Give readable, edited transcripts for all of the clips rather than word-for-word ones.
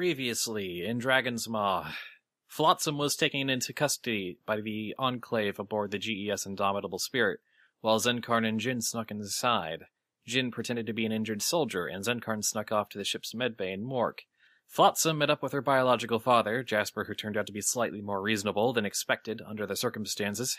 Previously, in Dragon's Maw, Flotsam was taken into custody by the Enclave aboard the GES Indomitable Spirit, while Zenkarn and Jin snuck inside. Jin pretended to be an injured soldier, and Zenkarn snuck off to the ship's medbay in Mork. Flotsam met up with her biological father, Jasper, who turned out to be slightly more reasonable than expected under the circumstances.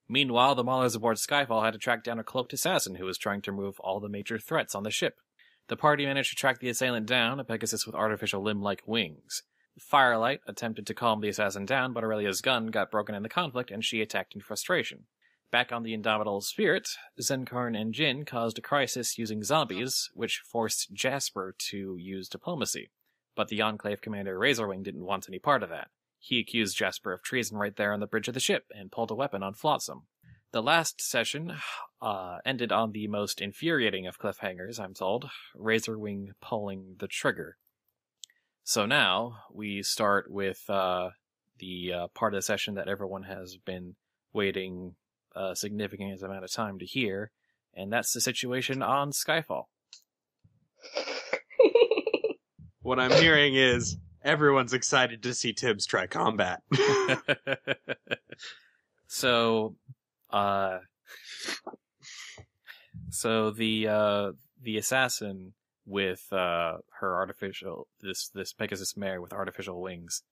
Meanwhile, the Maulers aboard Skyfall had to track down a cloaked assassin who was trying to remove all the major threats on the ship. The party managed to track the assailant down, a Pegasus with artificial limb-like wings. Firelight attempted to calm the assassin down, but Aurelia's gun got broken in the conflict, and she attacked in frustration. Back on the Indomitable Spirit, Zenkarn and Jin caused a crisis using zombies, which forced Jasper to use diplomacy. But the Enclave commander Razorwing didn't want any part of that. He accused Jasper of treason right there on the bridge of the ship, and pulled a weapon on Flotsam. The last session ended on the most infuriating of cliffhangers, I'm told, Razorwing pulling the trigger. So now, we start with the part of the session that everyone has been waiting a significant amount of time to hear, and that's the situation on Skyfall. What I'm hearing is, everyone's excited to see Tibbs try combat. So the assassin with her artificial this Pegasus mare with artificial wings,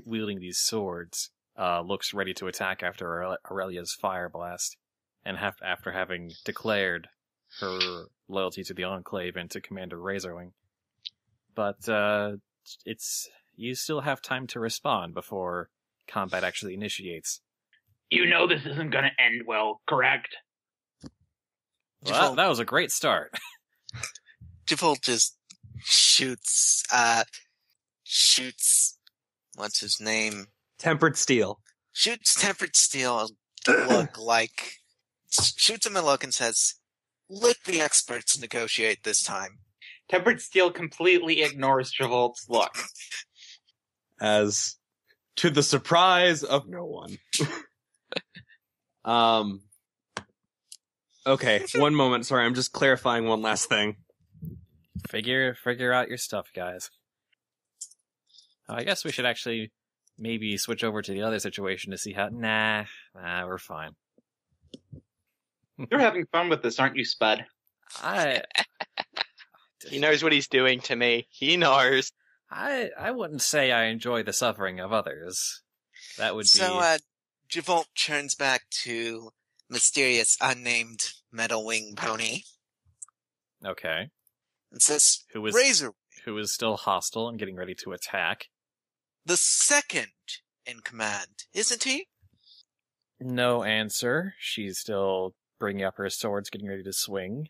wielding these swords, looks ready to attack after Aurelia's fire blast, and after having declared her loyalty to the Enclave and to Commander Razorwing. But you still have time to respond before combat actually initiates. You know this isn't going to end well, correct? Well, that was a great start. Default just shoots, what's his name? Tempered Steel. Shoots Tempered Steel shoots him a look and says, let the experts negotiate this time. Tempered Steel completely ignores Travolta's look. As to the surprise of no one. Okay, one moment. Sorry, I'm just clarifying one last thing. Figure out your stuff, guys. I guess we should actually maybe switch over to the other situation to see how... Nah, we're fine. You're having fun with this, aren't you, Spud? He knows what he's doing to me. He knows. I wouldn't say I enjoy the suffering of others. That would be... So, Javolt turns back to mysterious unnamed metal wing pony. Okay. And says, Razor, who is still hostile and getting ready to attack. The second in command, isn't he? No answer. She's still bringing up her swords, getting ready to swing.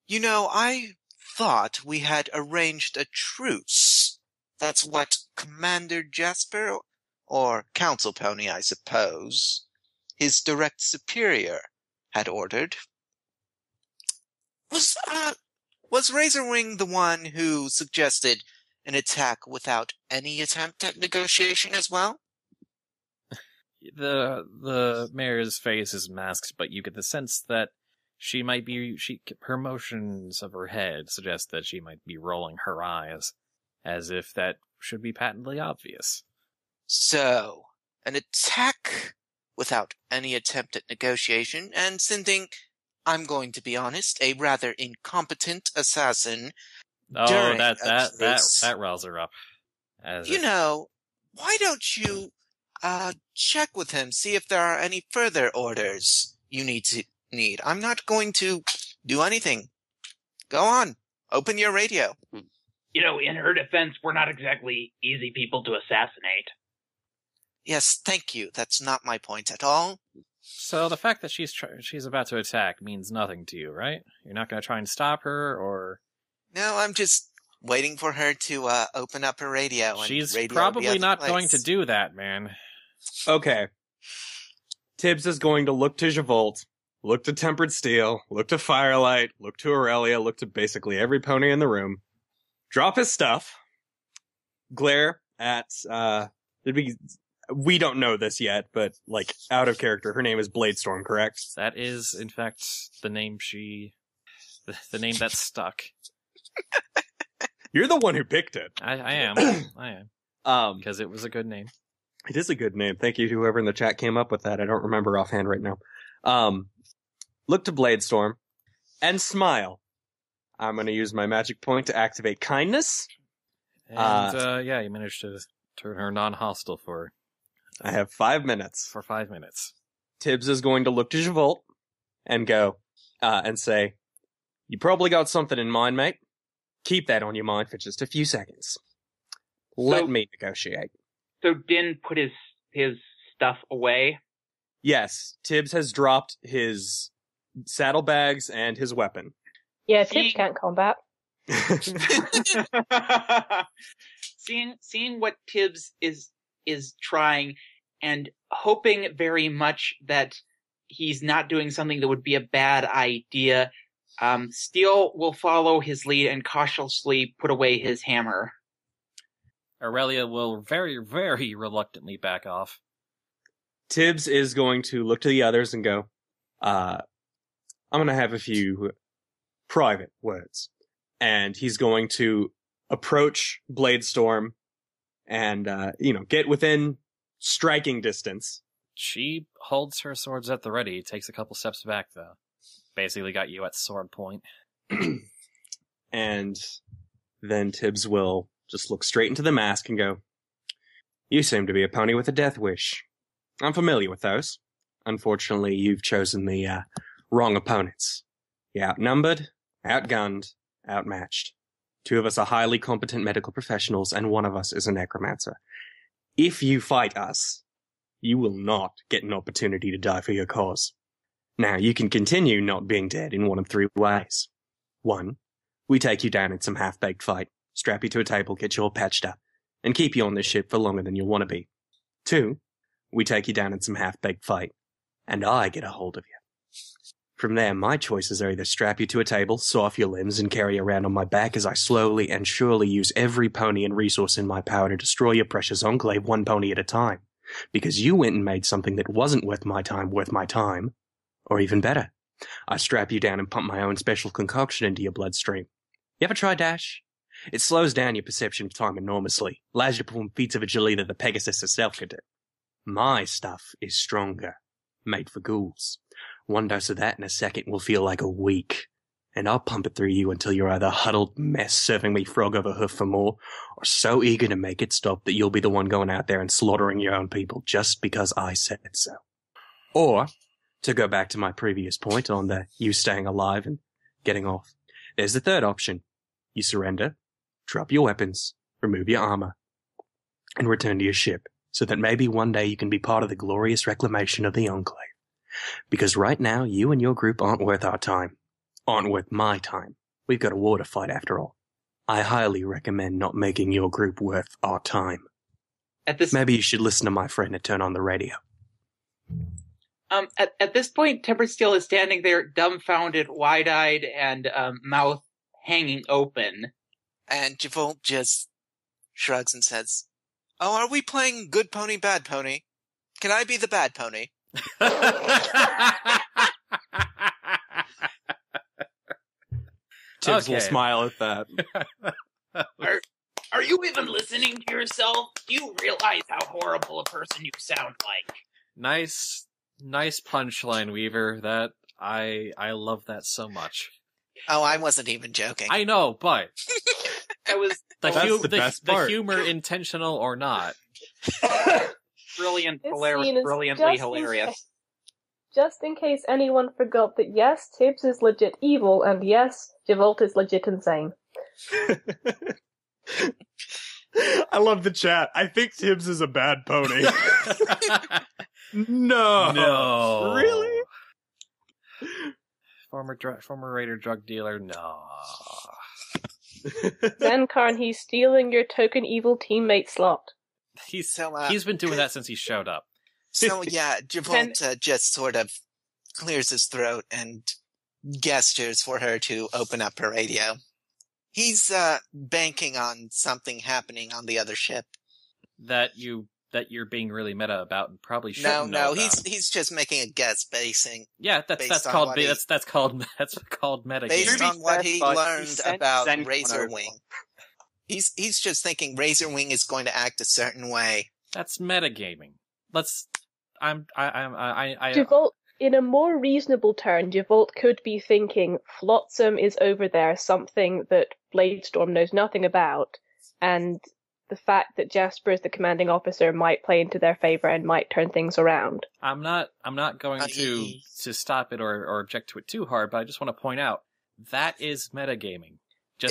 You know, I thought we had arranged a truce. That's what Commander Jasper, or Council Pony, I suppose, his direct superior, had ordered. Was Razorwing the one who suggested an attack without any attempt at negotiation as well? The mayor's face is masked, but you get the sense that she might be... her motions of her head suggest that she might be rolling her eyes, as if that should be patently obvious. So, an attack without any attempt at negotiation, and sending, I'm going to be honest, a rather incompetent assassin. Oh, that riles her up. You know, why don't you check with him, see if there are any further orders you need. I'm not going to do anything. Go on, open your radio. You know, in her defense, we're not exactly easy people to assassinate. Yes, thank you. That's not my point at all. So the fact that she's about to attack means nothing to you, right? You're not going to try and stop her, or... No, I'm just waiting for her to open up her radio. She's radio probably not going to do that, man. Okay. Tibbs is going to look to Javolt, look to Tempered Steel, look to Firelight, look to Aurelia, look to basically every pony in the room, drop his stuff, glare at, we don't know this yet, but, like, out of character, her name is Bladestorm, correct? That is, in fact, the name the name that stuck. You're the one who picked it. I am. I am. Because it was a good name. It is a good name. Thank you to whoever in the chat came up with that. I don't remember offhand right now. Look to Bladestorm and smile. I'm going to use my magic point to activate kindness. And, you managed to turn her non-hostile for... I have 5 minutes. For 5 minutes. Tibbs is going to look to Javolt and go, and say, you probably got something in mind, mate. Keep that on your mind for just a few seconds. Let me negotiate. So Din put his stuff away? Yes, Tibbs has dropped his saddlebags and his weapon. Yeah, Tibbs can't combat. Seeing what Tibbs is trying and hoping very much that he's not doing something that would be a bad idea, Steele will follow his lead and cautiously put away his hammer. Aurelia will very, very reluctantly back off. Tibbs is going to look to the others and go, I'm going to have a few private words. And he's going to approach Bladestorm and, get within striking distance. She holds her swords at the ready, takes a couple steps back, though. Basically got you at sword point. And then Tibbs will just look straight into the mask and go, you seem to be a pony with a death wish. I'm familiar with those. Unfortunately, you've chosen the wrong opponents. You're outnumbered, outgunned, outmatched. 2 of us are highly competent medical professionals, and 1 of us is a necromancer. If you fight us, you will not get an opportunity to die for your cause. Now, you can continue not being dead in 1 of 3 ways. 1, we take you down in some half-baked fight, strap you to a table, get you all patched up, and keep you on this ship for longer than you'll want to be. 2, we take you down in some half-baked fight, and I get a hold of you. From there, my choices are either strap you to a table, saw off your limbs, and carry you around on my back as I slowly and surely use every pony and resource in my power to destroy your precious Enclave 1 pony at a time. Because you went and made something that wasn't worth my time. Or even better, I strap you down and pump my own special concoction into your bloodstream. You ever try Dash? It slows down your perception of time enormously, allows you to perform feats of agility that the Pegasus herself could do. My stuff is stronger, made for ghouls. 1 dose of that in a second will feel like a week, and I'll pump it through you until you're either a huddled mess serving me frog over hoof for more, or so eager to make it stop that you'll be the one going out there and slaughtering your own people just because I said so. Or, to go back to my previous point on you staying alive and getting off, there's the third option. You surrender, drop your weapons, remove your armor, and return to your ship, so that maybe one day you can be part of the glorious reclamation of the Enclave. Because right now, you and your group aren't worth our time. Aren't worth my time. We've got a war to fight after all. I highly recommend not making your group worth our time. Maybe you should listen to my friend and turn on the radio. At this point, Tempered Steel is standing there, dumbfounded, wide-eyed, and mouth hanging open. And Javolt just shrugs and says, "Oh, are we playing good pony, bad pony? Can I be the bad pony?" Tibbs will smile at that. Are you even listening to yourself? Do you realize how horrible a person you sound like? Nice punchline, Weaver. That I love that so much. Oh, I wasn't even joking. I know, but that was the humor, intentional or not. Brilliantly hilarious. Just in case anyone forgot that yes, Tibbs is legit evil, and yes, Javolt is legit insane. I love the chat. I think Tibbs is a bad pony. No. Really? Former raider drug dealer? No. Zenkarn, he's stealing your token evil teammate slot. He's been doing that since he showed up. So yeah, Javolt just sort of clears his throat and gestures for her to open up her radio. He's banking on something happening on the other ship. That you're being really meta about and probably shouldn't know about. He's just making a guess that's called meta. Based on what he learned about Razorwing. He's just thinking Razorwing is going to act a certain way. That's metagaming. Javolt, in a more reasonable turn, Javolt could be thinking Flotsam is over there, something that Bladestorm knows nothing about, and the fact that Jasper is the commanding officer might play into their favor and might turn things around. I'm not going to stop it or object to it too hard, but I just want to point out that is metagaming.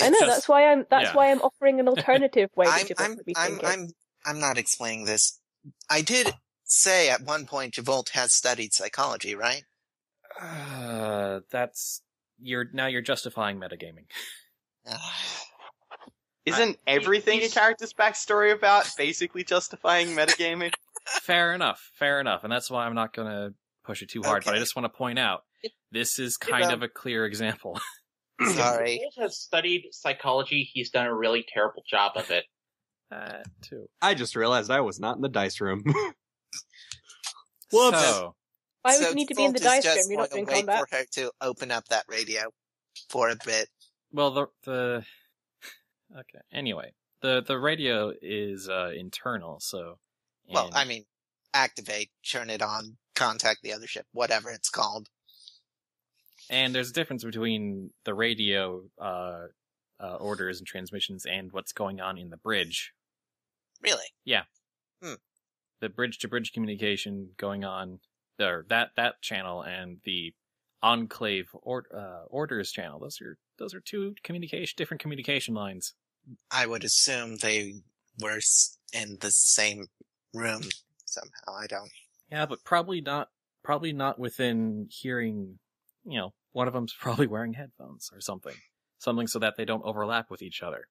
I know, that's why I'm offering an alternative way that Javolt could be thinking. I'm not explaining this. I did say at one point Javolt has studied psychology, right? You're justifying metagaming. Isn't everything a character's backstory about basically justifying metagaming? Fair enough, and that's why I'm not going to push it too hard, but I just want to point out, this is kind of a clear example. Sorry. If Javolt has studied psychology, he's done a really terrible job of it. Too. I just realized I was not in the dice room. Whoops. Why would you need to be in the dice room? You're not doing combat. Wait for her to open up that radio for a bit. Well, okay. Anyway, the radio is internal, so. Well, I mean, activate, turn it on, contact the other ship, whatever it's called. And there's a difference between the radio orders and transmissions and what's going on in the bridge. Really? Yeah. The bridge-to-bridge communication going on, that channel, and the Enclave orders channel. Those are two different communication lines. I would assume they were in the same room somehow. I don't. Yeah, but probably not within hearing. One of them's probably wearing headphones or something so that they don't overlap with each other.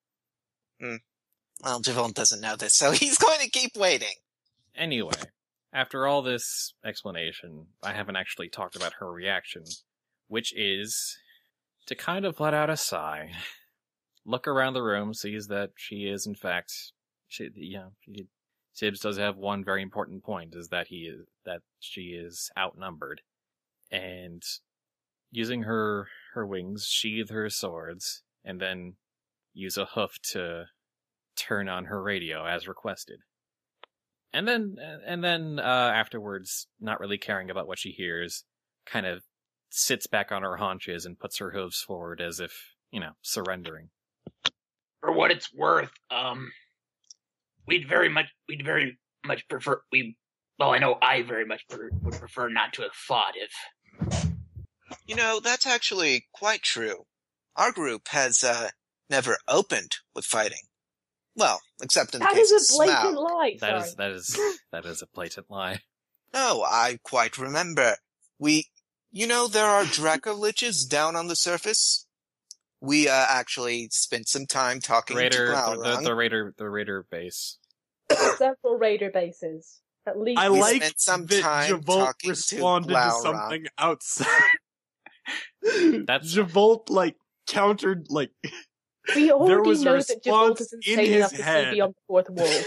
Well, Javolt doesn't know this, so he's going to keep waiting. Anyway, after all this explanation, I haven't actually talked about her reaction, which is to kind of let out a sigh, look around the room, sees that she is, in fact, Tibbs does have one very important point, is that she is outnumbered, and using her wings, sheathe her swords, and then use a hoof to turn on her radio as requested. And then afterwards, not really caring about what she hears, kind of sits back on her haunches and puts her hooves forward as if, surrendering. For what it's worth, we'd very much prefer, I know I very much would prefer not to have fought if... That's actually quite true. Our group has, never opened with fighting. Well, except in the case of Smaug. That is a blatant lie. That is a blatant lie. No, I quite remember. There are Draco-liches down on the surface. We, actually spent some time talking to Glaurung. The Raider base. Several Raider bases. At least. I like that Javolt responded to something outside. That's Javolt, countered, We already know that Javolt is insane enough to see beyond the fourth wall.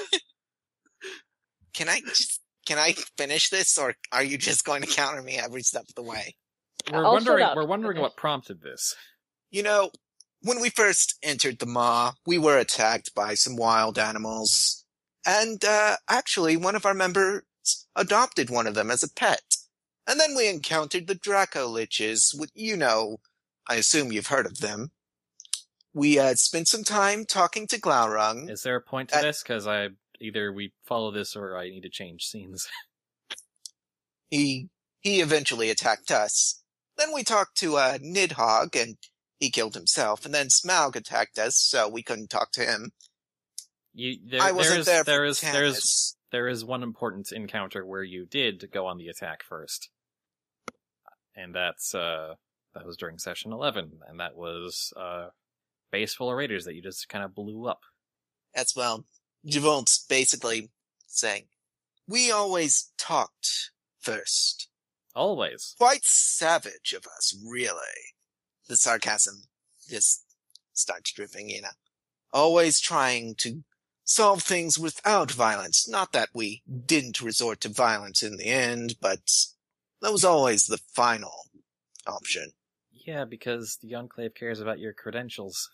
Can I finish this, or are you just going to counter me every step of the way? We're wondering what prompted this. When we first entered the Maw, we were attacked by some wild animals. And, actually, one of our members adopted one of them as a pet. And then we encountered the Draco-liches, I assume you've heard of them. We, spent some time talking to Glaurung. Is there a point to this? Because either we follow this or I need to change scenes. He eventually attacked us. Then we talked to, Nidhogg, and he killed himself. And then Smaug attacked us, so we couldn't talk to him. I wasn't there for Tannis. There is one important encounter where you did go on the attack first. And that was during session 11, and that was base full of raiders that you just kind of blew up. That's, Javolt's basically saying, we always talked first. Always. Quite savage of us, really. The sarcasm just starts dripping, Always trying to solve things without violence. Not that we didn't resort to violence in the end, but that was always the final option. Yeah, because the Enclave cares about your credentials.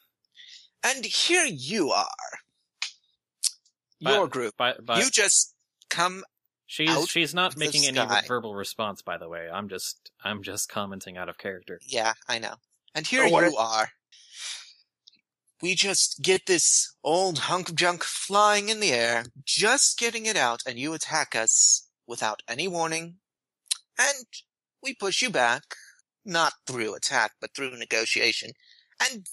And here you are. Your group. But You just come out she's not of the making any sky. verbal response, by the way. I'm just commenting out of character. Yeah, I know. And here what you are. We just get this old hunk of junk flying in the air, just getting it out, and you attack us without any warning. And we push you back, not through attack, but through negotiation. And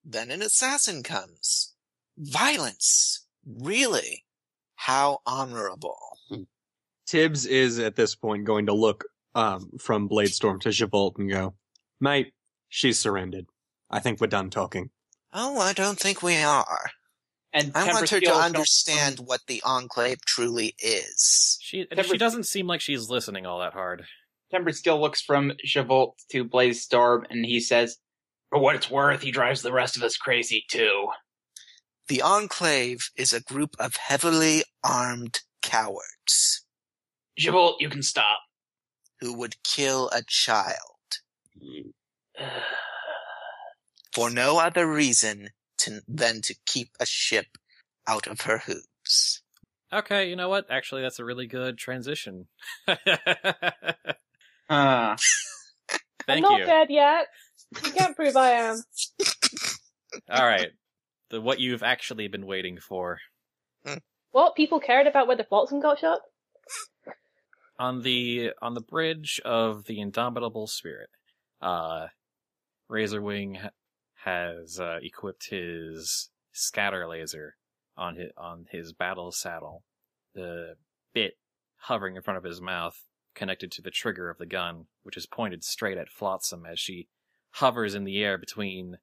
then an assassin comes. Violence. Really? How honorable. Tibbs is at this point going to look from Bladestorm to Javolt and go, "Mate, she's surrendered. I think we're done talking." Oh, I don't think we are. And I want her to Tempersteel understand what the Enclave truly is. She doesn't seem like she's listening all that hard. Tempersteel looks from Javolt to Bladestorm, and he says, "For what it's worth, he drives the rest of us crazy, too." The Enclave is a group of heavily armed cowards Javolt, you can stop. who would kill a child for no other reason than to keep a ship out of her hoops. Okay, you know what? Actually, that's a really good transition. I'm Thank not you. dead yet. You can't prove I am. All right. What you've actually been waiting for. What? People cared about whether Flotsam got shot? On the bridge of the Indomitable Spirit, Razorwing has equipped his scatter laser on his battle saddle. The bit hovering in front of his mouth, connected to the trigger of the gun, which is pointed straight at Flotsam as she hovers in the air between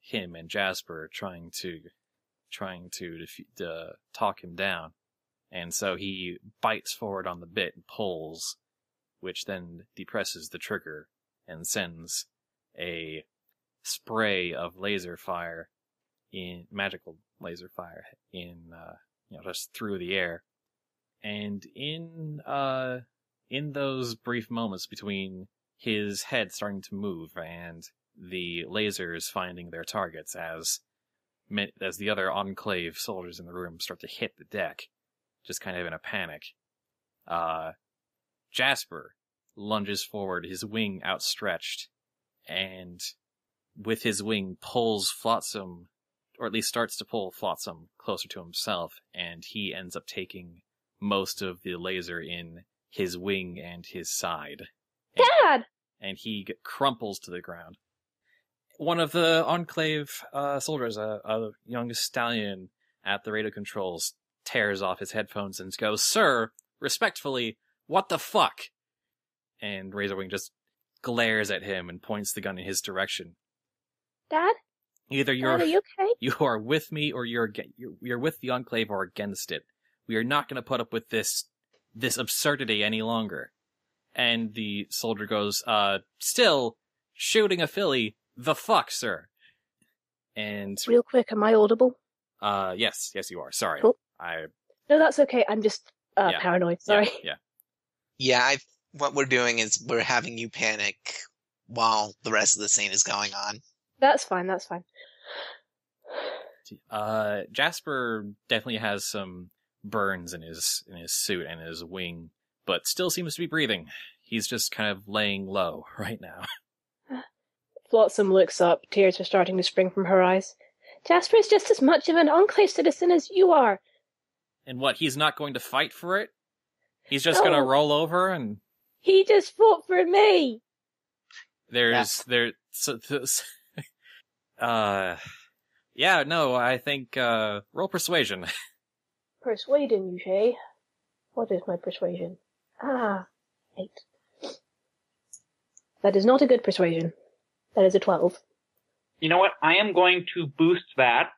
him and Jasper, trying to talk him down. And so he bites forward on the bit and pulls, which then depresses the trigger and sends a spray of magical laser fire just through the air. And in those brief moments between his head starting to move and the lasers finding their targets, as the other Enclave soldiers in the room start to hit the deck, just kind of in a panic, Jasper lunges forward, his wing outstretched, and with his wing pulls Flotsam, or at least starts to pull Flotsam closer to himself, and he ends up taking most of the laser in his wing and his side. Dad! And he crumples to the ground. One of the Enclave soldiers, a young stallion at the radio controls, tears off his headphones and goes, "Sir, respectfully, what the fuck?" And Razorwing just glares at him and points the gun in his direction. Dad? Either Dad, are you okay? you are with me, or you're with the Enclave or against it. We are not going to put up with this absurdity any longer. And the soldier goes, "Still shooting a filly. The fuck, sir?" And Real quick, am I audible? yes, you are. Sorry. Cool. No, that's okay. I'm just Yeah. paranoid. Sorry. Yeah, what we're doing is we're having you panic while the rest of the scene is going on. That's fine. Jasper definitely has some burns in his suit and his wing, but still seems to be breathing. He's just kind of laying low right now. Flotsam looks up. Tears are starting to spring from her eyes. Jasper is just as much of an Enclave citizen as you are. And what, he's not going to fight for it? He's just going to roll over and... He just fought for me! I think, roll persuasion. Persuading, you say? What is my persuasion? 8. That is not a good persuasion. That is a 12. You know what? I am going to boost that.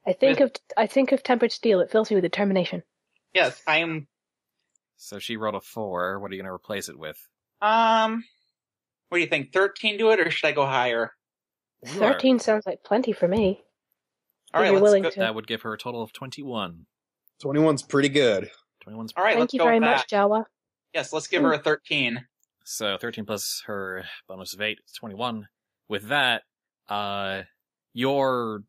I think of tempered steel. It fills me with determination. Yes, I am. So she rolled a 4. What are you going to replace it with? What do you think? 13 to it, or should I go higher? 13 sounds like plenty for me. All right, you're willing let's to. That would give her a total of 21. 21's pretty good. 21's All right, Thank let's you go very with much, that. Jawa. Yes, let's give her a 13. So 13 plus her bonus of 8 is 21. With that, you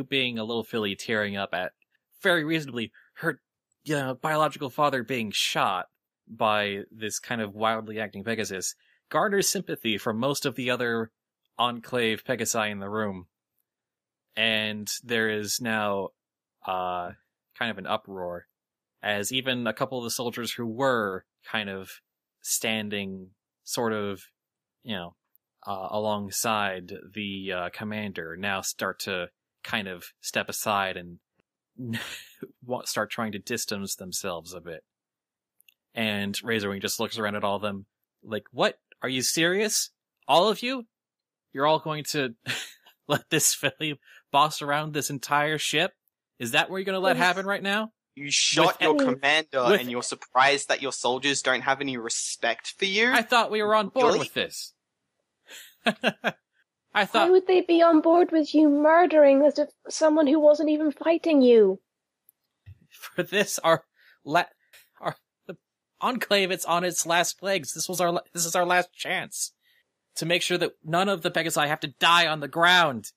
being a little filly tearing up at very reasonably her biological father being shot by this kind of wildly acting Pegasus garners sympathy from most of the other Enclave Pegasi in the room. And there is now kind of an uproar, as even a couple of the soldiers who were kind of standing sort of, alongside the commander now start to kind of step aside and start trying to distance themselves a bit. And Razorwing just looks around at all of them like, what? Are you serious? All of you? You're all going to let this filly boss around this entire ship? Is that what you're going to let happen right now? You shot your commander and you're surprised that your soldiers don't have any respect for you? I thought we were on board with this. Why would they be on board with you murdering someone who wasn't even fighting you? For this, the Enclave, it's on its last legs. This is our last chance to make sure that none of the Pegasi have to die on the ground.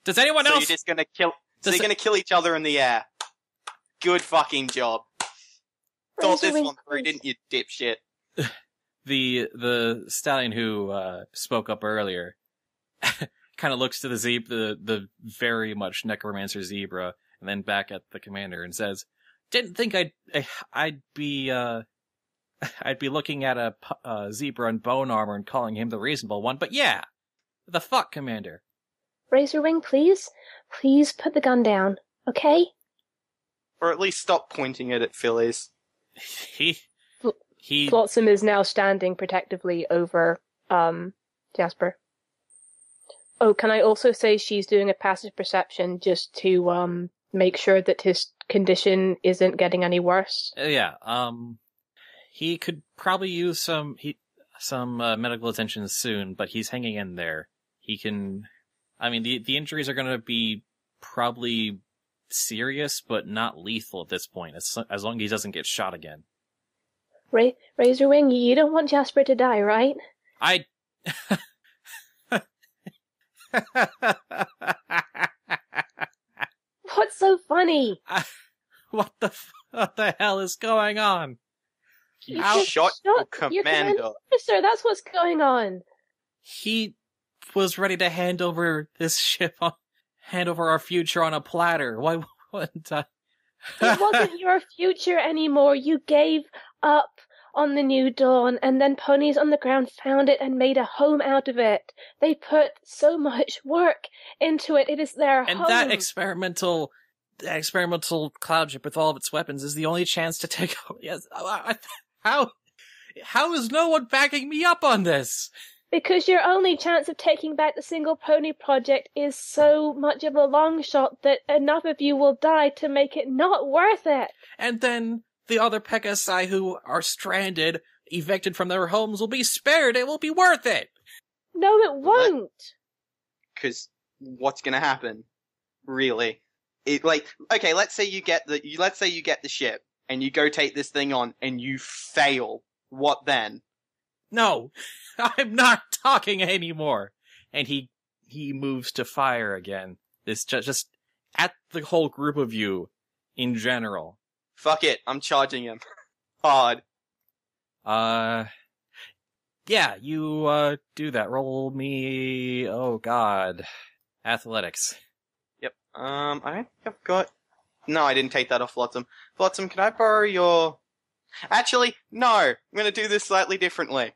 Does anyone else? You're just gonna kill. So you're gonna kill each other in the air. Good fucking job. Thought this one through, didn't you, dipshit? The stallion who spoke up earlier kind of looks to the very much necromancer zebra, and then back at the commander and says, "Didn't think I'd be looking at a zebra in bone armor and calling him the reasonable one, but yeah, the fuck, Commander." Razorwing, please put the gun down, okay? Or at least stop pointing it at fillies. Flotsam is now standing protectively over Jasper. Oh, can I also say she's doing a passive perception just to make sure that his condition isn't getting any worse? Yeah. He could probably use some medical attention soon, but he's hanging in there. He can. I mean, the injuries are going to be probably serious, but not lethal at this point, as long as he doesn't get shot again. Razorwing, you don't want Jasper to die, right? What's so funny? What the hell is going on? You shot your commander. Officer, that's what's going on. He was ready to hand over this ship, hand over our future on a platter. Why wouldn't I? It wasn't your future anymore. You gave up on the New Dawn, and then Ponies on the Ground found it and made a home out of it. They put so much work into it. It is their home. And that experimental cloud ship with all of its weapons is the only chance to take over. Yes. How is no one backing me up on this? Because your only chance of taking back the Single Pony Project is so much of a long shot that enough of you will die to make it not worth it. And then the other Pegasi who are stranded, evicted from their homes, will be spared. It will be worth it. No, it won't. Because what's going to happen? Really? Okay, let's say you get the ship and you go take this thing on and you fail. What then? No, I'm not talking anymore. And he moves to fire again. This just at the whole group of you in general. Fuck it, I'm charging him. Hard. Yeah, you do that. Roll me, oh god, athletics. Yep. I think I've got. No, I didn't take that off Flotsam. Flotsam, can I borrow your? Actually, no. I'm gonna do this slightly differently.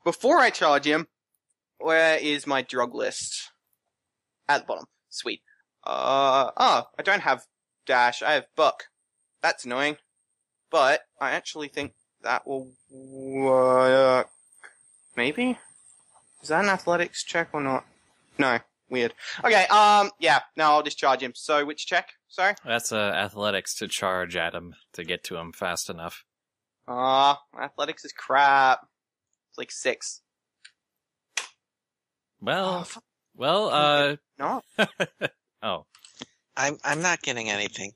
Before I charge him, where is my drug list? At the bottom. Sweet. I don't have dash. I have buck. That's annoying. But I actually think that will work. Maybe? Is that an athletics check or not? No. Weird. Okay, yeah. No, I'll just charge him. So, which check? Sorry? That's athletics to charge at him, to get to him fast enough. Athletics is crap. It's like 6. Well, no. Oh. I'm not getting anything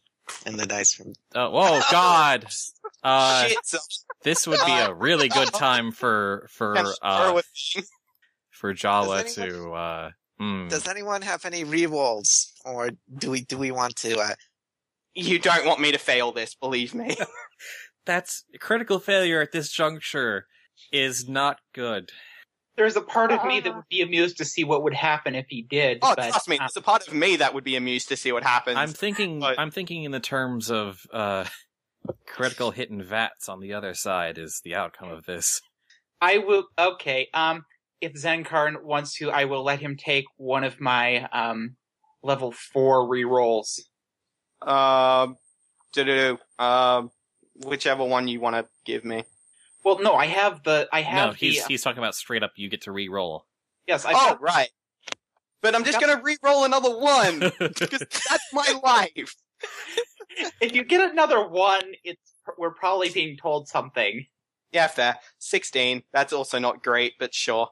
in the dice from. Oh, whoa, God! Shit. This would be a really good time for Jawa to Does anyone have any rerolls, or do we want to? You don't want me to fail this, believe me. That's critical failure at this juncture is not good. There's a part of me that would be amused to see what would happen if he did. Oh, but, trust me, there's a part of me that would be amused to see what happens. I'm thinking but- in the terms of critical hit and VATs on the other side is the outcome of this. I will. Okay. If Zenkarn wants to, I will let him take one of my level 4 rerolls. Whichever one you want to give me. Well, no, I have the. He's talking about straight up. You get to re-roll. Yes. Right. But I'm just gonna re-roll another one because that's my life. If you get another one, we're probably being told something. Yeah, fair. 16. That's also not great, but sure.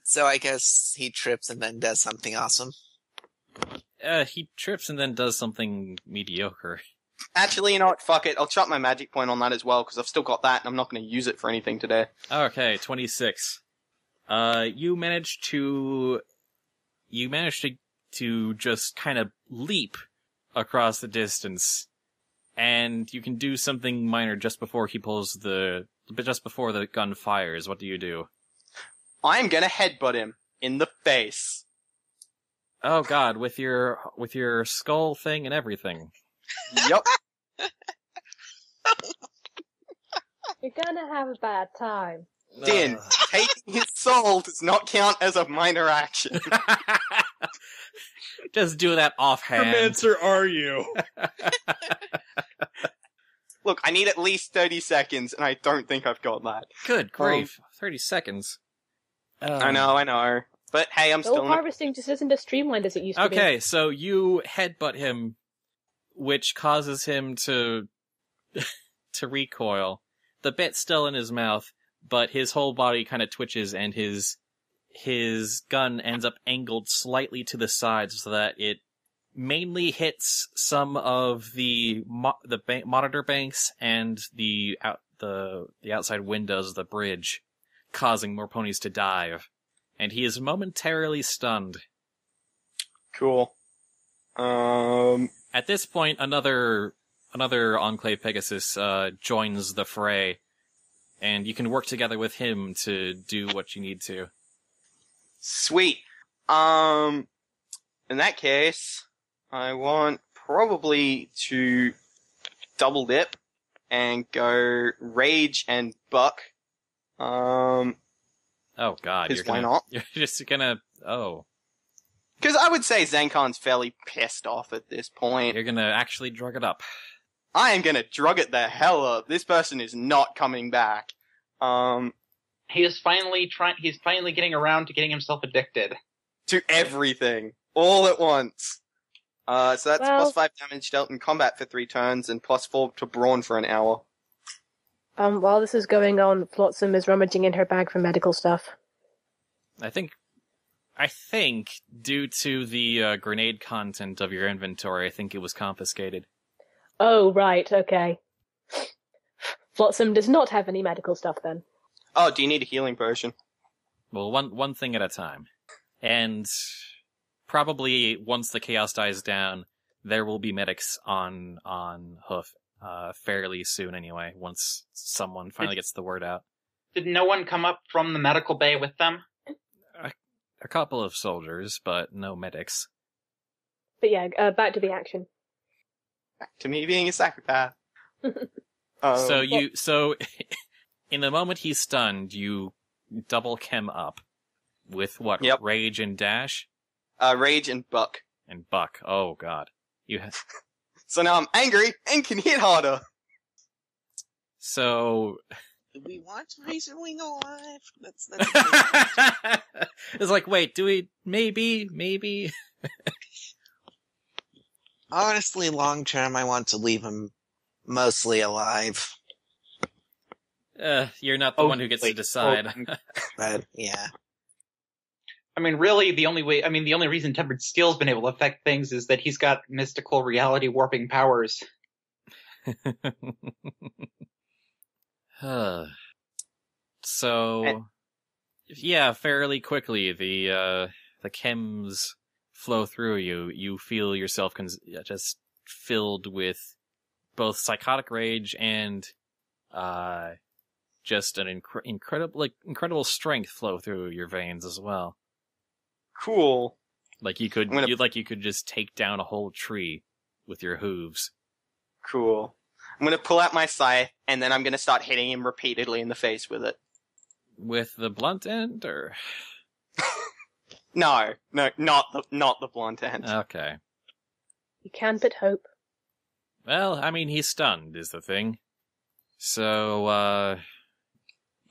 So I guess he trips and then does something awesome. He trips and then does something mediocre. Actually, you know what? Fuck it. I'll chop my magic point on that as well, because I've still got that, and I'm not going to use it for anything today. Okay, 26. You managed to just kind of leap across the distance, and you can do something minor just before the gun fires. What do you do? I'm going to headbutt him in the face. Oh god, with your skull thing and everything. Yup. You're gonna have a bad time. Din, taking his soul does not count as a minor action. Just do that offhand. Romancer are you? Look, I need at least 30 seconds, and I don't think I've got that. Good grief. 30 seconds. I know. But hey, I'm Soul still... harvesting just isn't as streamlined as it used to be. Okay, so you headbutt him, which causes him to recoil. The bit's still in his mouth, but his whole body kind of twitches, and his gun ends up angled slightly to the side so that it mainly hits some of the monitor banks and the outside windows of the bridge, causing more ponies to dive. And he is momentarily stunned. Cool. At this point, another Enclave Pegasus joins the fray, and you can work together with him to do what you need to. Sweet. In that case, I want probably to double dip and go Rage and Buck. Oh god, why not? You're just gonna... Oh. Because I would say Zenkarn's fairly pissed off at this point. You're gonna actually drug it up. I am gonna drug it the hell up. This person is not coming back. He's finally getting around to getting himself addicted. To everything. All at once. So that's plus 5 damage dealt in combat for 3 turns, and plus 4 to Brawn for an hour. While this is going on, Flotsam is rummaging in her bag for medical stuff. I think, due to the grenade content of your inventory, I think it was confiscated. Oh, right, okay. Flotsam does not have any medical stuff, then. Oh, do you need a healing potion? Well, one thing at a time. And probably once the chaos dies down, there will be medics on hoof fairly soon anyway, once someone finally gets the word out. Did no one come up from the medical bay with them? A couple of soldiers, but no medics. But yeah, back to the action. Back to me being a psychopath. So in the moment he's stunned, you double chem up with what? Yep. Rage and dash? Rage and Buck. And Buck. Oh god. So now I'm angry and can hit harder. So... Do we want Razorwing alive? That's It's like, wait, do we... Maybe? Honestly, long term, I want to leave him mostly alive. You're not the one who gets to decide. But, yeah. I mean, really, the only reason Tempered Steel's been able to affect things is that he's got mystical reality warping powers. So, yeah, fairly quickly, the the chems flow through you, you feel yourself just filled with both psychotic rage and just an incredible strength flow through your veins as well. Cool. Like you could just take down a whole tree with your hooves. Cool. I'm gonna pull out my scythe, and then I'm gonna start hitting him repeatedly in the face with it. With the blunt end, or? No, not the blunt end. Okay. You can but hope. Well, I mean, he's stunned, is the thing. So,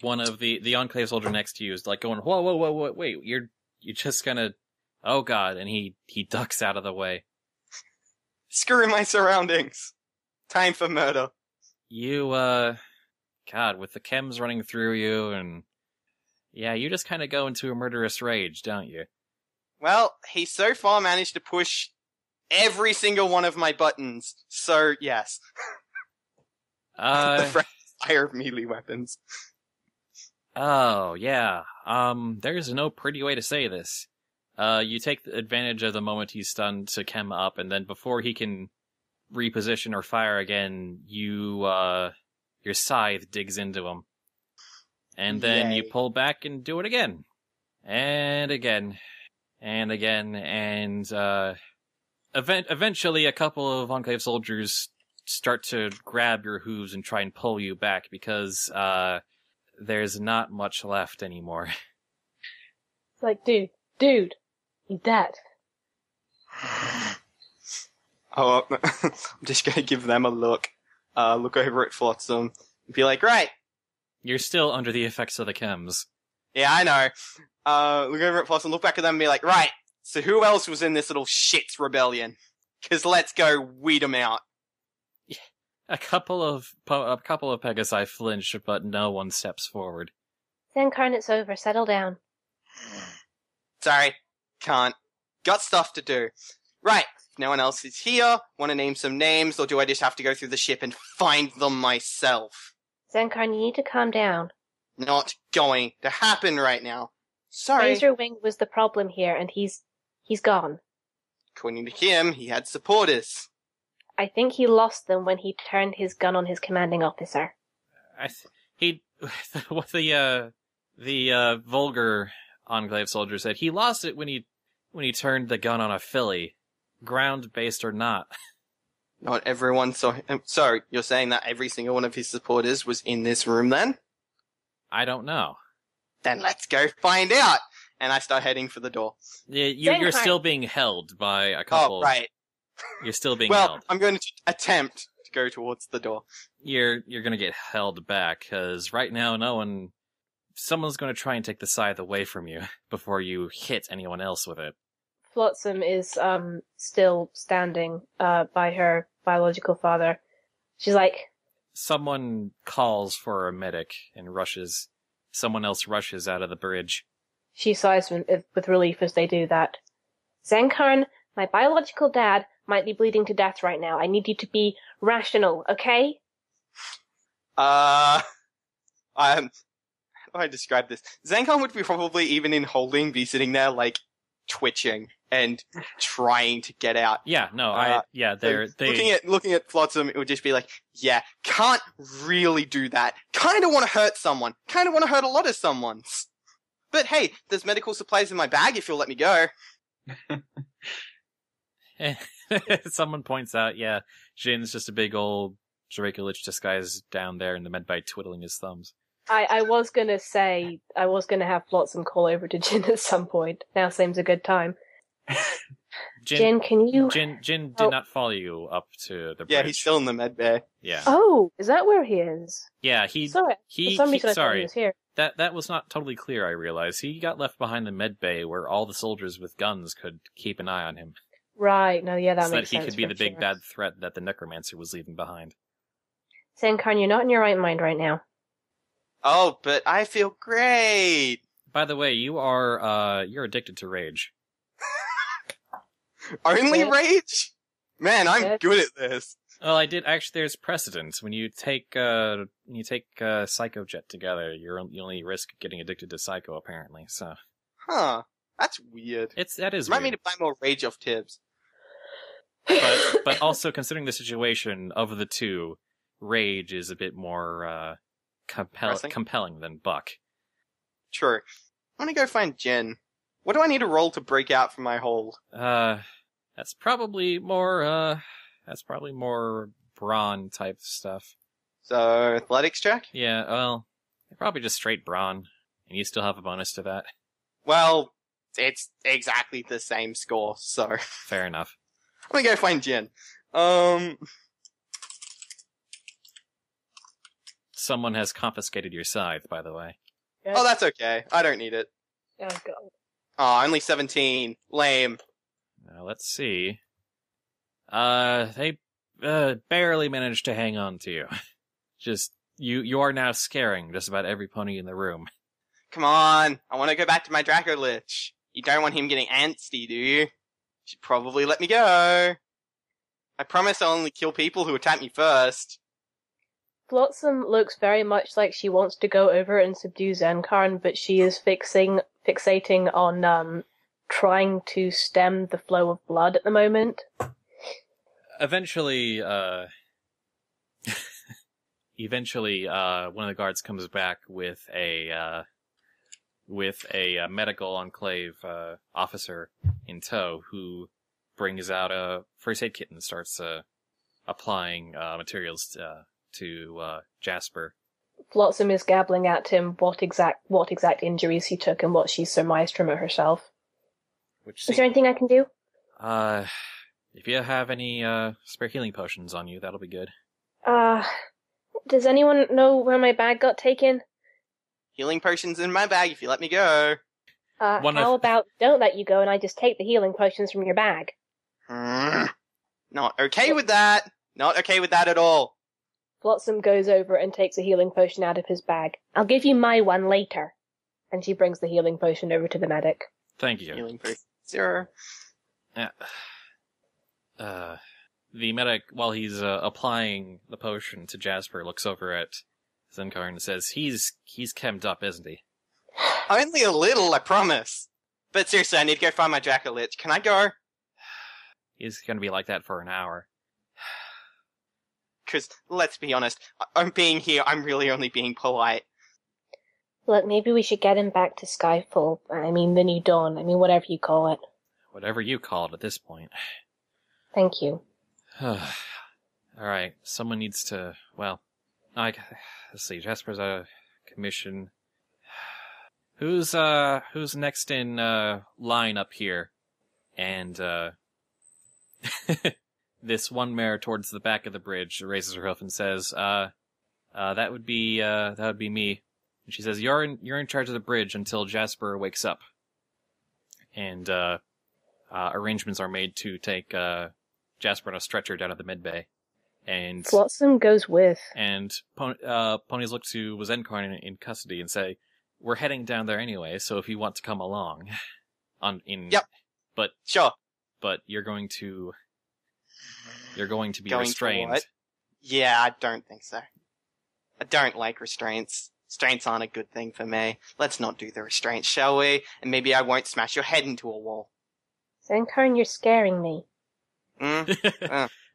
one of the Enclave soldier next to you is like going, whoa, wait, you're just gonna, oh god, and he ducks out of the way. Screw my surroundings. Time for murder. You, god, with the chems running through you, and yeah, you just kind of go into a murderous rage, don't you? Well, he so far managed to push every single one of my buttons, so yes. The fire of melee weapons. Oh, yeah. There's no pretty way to say this. You take advantage of the moment he's stunned to chem up, and then before he can reposition or fire again, your scythe digs into him. And then you pull back and do it again. And again. And again. And, eventually a couple of Enclave soldiers start to grab your hooves and try and pull you back because, there's not much left anymore. It's like, dude, eat that. Oh, I'm just gonna give them a look. Look over at Flotsam and be like, right. You're still under the effects of the chems. Yeah, I know. Look over at Flotsam, look back at them and be like, right. So who else was in this little shit's rebellion? 'Cause let's go weed them out. A couple of Pegasi flinch, but no one steps forward. Zenkarn, it's over. Settle down. Sorry. Can't. Got stuff to do. Right. If no one else is here, want to name some names, or do I just have to go through the ship and find them myself? Zenkarn, you need to calm down. Not going to happen right now. Sorry. Razorwing was the problem here, and he's gone. According to him, he had supporters. I think he lost them when he turned his gun on his commanding officer. What the vulgar Enclave soldier said, he lost it when he turned the gun on a filly, ground-based or not. Not everyone saw him. So, you're saying that every single one of his supporters was in this room then? I don't know. Then let's go find out! And I start heading for the door. Yeah, you're still being held by a couple. Oh, right. You're still being held. Well, I'm going to attempt to go towards the door. You're gonna get held back, because right now someone's gonna try and take the scythe away from you before you hit anyone else with it. Flotsam is still standing by her biological father. She's like, someone calls for a medic and someone else rushes out of the bridge. She sighs with relief as they do that. Zenkarn, my biological dad might be bleeding to death right now. I need you to be rational, okay? How do I describe this? Zenkarn would be probably, even in holding, be sitting there, like, twitching and trying to get out. Yeah, no, Looking at Flotsam, it would just be like, yeah, can't really do that. Kinda wanna hurt someone. Kinda wanna hurt a lot of someone's. But hey, there's medical supplies in my bag if you'll let me go. Someone points out, yeah, Jin's just a big old Dracolich disguised down there in the medbay twiddling his thumbs. I was gonna have Flotsam call over to Jin at some point. Now seems a good time. Jin, can you... Jin did not follow you up to the bridge. Yeah, he's still in the medbay. Yeah. Oh, is that where he is? Yeah, Sorry, for some reason I thought he was here. That was not totally clear, I realize. He got left behind the medbay where all the soldiers with guns could keep an eye on him. Right, no, yeah, that makes sense. So that he could be the big bad threat that the necromancer was leaving behind. Zenkarn, you're not in your right mind right now. Oh, but I feel great! By the way, you're addicted to rage. Only rage? Man, I'm good at this. Well, there's precedence. When you take Psycho Jet together, you only risk getting addicted to Psycho, apparently, so. Huh. That's weird. That is Remind me weird. to buy more rage off Tibbs. But also considering the situation of the two, Rage is a bit more Pressing? compelling than Buck. True. I'm gonna go find Jen. What do I need to roll to break out from my hold? That's probably more brawn type stuff. So, athletics check? Yeah, well, probably just straight brawn, and you still have a bonus to that. Well, it's exactly the same score, so Fair enough. I'm gonna go find Jen. Someone has confiscated your scythe, by the way. Oh, that's okay. I don't need it. Oh, God. Oh, only 17. Lame. Now, let's see. They barely managed to hang on to you. Just, you are now scaring just about every pony in the room. Come on. I want to go back to my Dracolich. You don't want him getting antsy, do you? You should probably let me go. I promise I'll only kill people who attack me first. Flotsam looks very much like she wants to go over and subdue Zenkarn, but she is fixating on trying to stem the flow of blood at the moment. Eventually, one of the guards comes back with a medical enclave officer in tow who brings out a first aid kit and starts applying materials to Jasper. Flotsam is gabbling at him what exact injuries he took and what she surmised from it herself. Is there anything I can do? If you have any spare healing potions on you, that'll be good. Does anyone know where my bag got taken? Healing potions in my bag if you let me go. How about don't let you go and I just take the healing potions from your bag? Not okay with that. Not okay with that at all. Flotsam goes over and takes a healing potion out of his bag. I'll give you my one later. And she brings the healing potion over to the medic. Thank you. Healing potion 0. The medic, while he's applying the potion to Jasper, looks over at Zenkarn and says, He's chemmed up, isn't he? Only a little, I promise. But seriously, I need to go find my Dracolich. Can I go? He's gonna be like that for an hour. Because, let's be honest, I'm being here, I'm really only being polite. Look, maybe we should get him back to Skyfall. The New Dawn. Whatever you call it. Whatever you call it at this point. Thank you. Alright, someone needs to, let's see, Jasper's out of commission. Who's next in, line up here? And, this one mare towards the back of the bridge raises her hoof and says, that would be me. And she says, you're in charge of the bridge until Jasper wakes up. And, arrangements are made to take, Jasper on a stretcher down at the mid-bay. And Flotsam goes with. And, ponies look to Zenkarn in custody and say, we're heading down there anyway, so if you want to come along. Yep. But, sure. But you're going to be restrained. What? Yeah, I don't think so. I don't like restraints. Restraints aren't a good thing for me. Let's not do the restraints, shall we? And maybe I won't smash your head into a wall. Zenkarn, you're scaring me.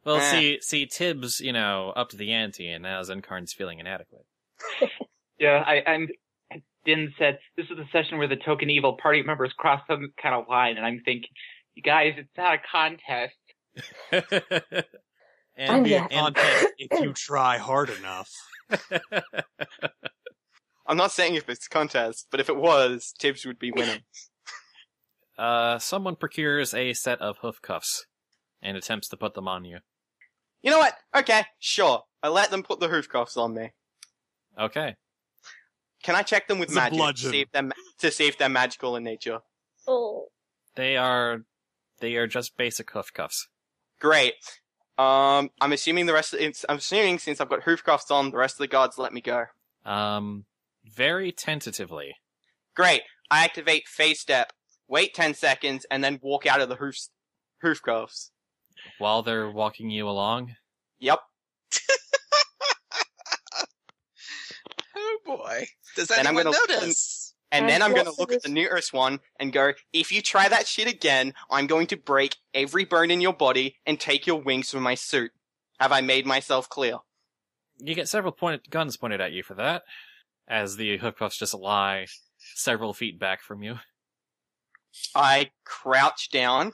Well, see, Tibbs, upped the ante, and now Zenkarn's feeling inadequate. Yeah, I'm. Din said this is the session where the token evil party members cross some kind of line, and I'm thinking, you guys, it's not a contest. And be a contest if you try hard enough. I'm not saying if it's a contest, but if it was, Tibbs would be winning. Someone procures a set of hoof cuffs and attempts to put them on you. You know what? Okay, sure. I let them put the hoof cuffs on me. Okay. Can I check them with It's magic to see if they're magical in nature? Oh. They are just basic hoof cuffs. Great. I'm assuming since I've got hoof cuffs on, the rest of the guards let me go. Very tentatively. Great. I activate phase step, wait 10 seconds, and then walk out of the hoof cuffs. While they're walking you along? Yep. Oh boy. Does And anyone notice? And then I'm going to Flotsam look at the nearest one and go, if you try that shit again, I'm going to break every bone in your body and take your wings from my suit. Have I made myself clear? You get several guns pointed at you for that, as the hookpuffs just lie several feet back from you. I crouch down.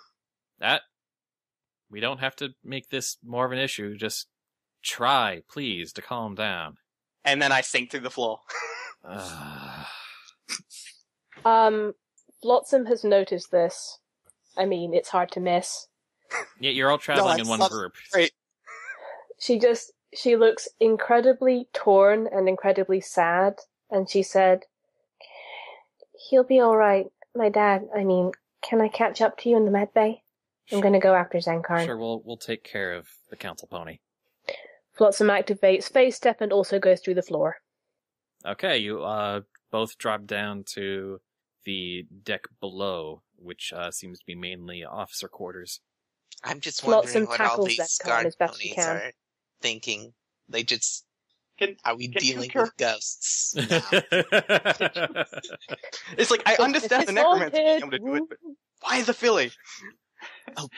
We don't have to make this more of an issue. Just try, please, to calm down. And then I sink through the floor. Flotsam has noticed this. I mean, it's hard to miss. Yeah, you're all traveling in one group. Great. She looks incredibly torn and incredibly sad, and she said, "He'll be alright, my dad. I mean, can I catch up to you in the med bay? I'm gonna go after Zenkarn." Sure, we'll take care of the council pony. Flotsam activates phase step and also goes through the floor. Okay, you both drop down to the deck below, which seems to be mainly officer quarters. I'm just Flotsam wondering what all tackles these that con guard as best she ponies can. are thinking. They just... Can- Are we can dealing you with ghosts? No. It's like, I understand the necromancer being able to do it, but why the filly? Oh,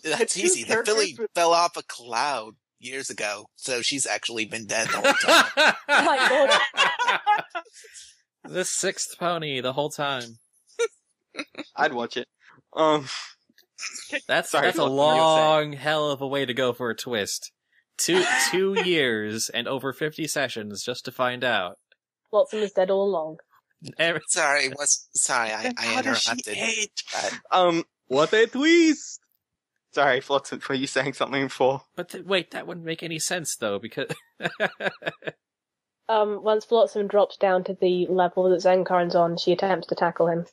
that's Two easy. The characters filly with- fell off a cloud years ago, so she's actually been dead the whole time. Oh my god. The sixth pony the whole time. I'd watch it. That's Sorry, a Flotsam, you were long hell of a way to go for a twist. 2 years and over 50 sessions just to find out. Flotsam is dead all along. Sorry, I How does she interrupted. age? But What a twist! Sorry, Flotsam, were you saying something before? But wait, that wouldn't make any sense though, because Once Flotsam drops down to the level that Zenkarn's on, she attempts to tackle him.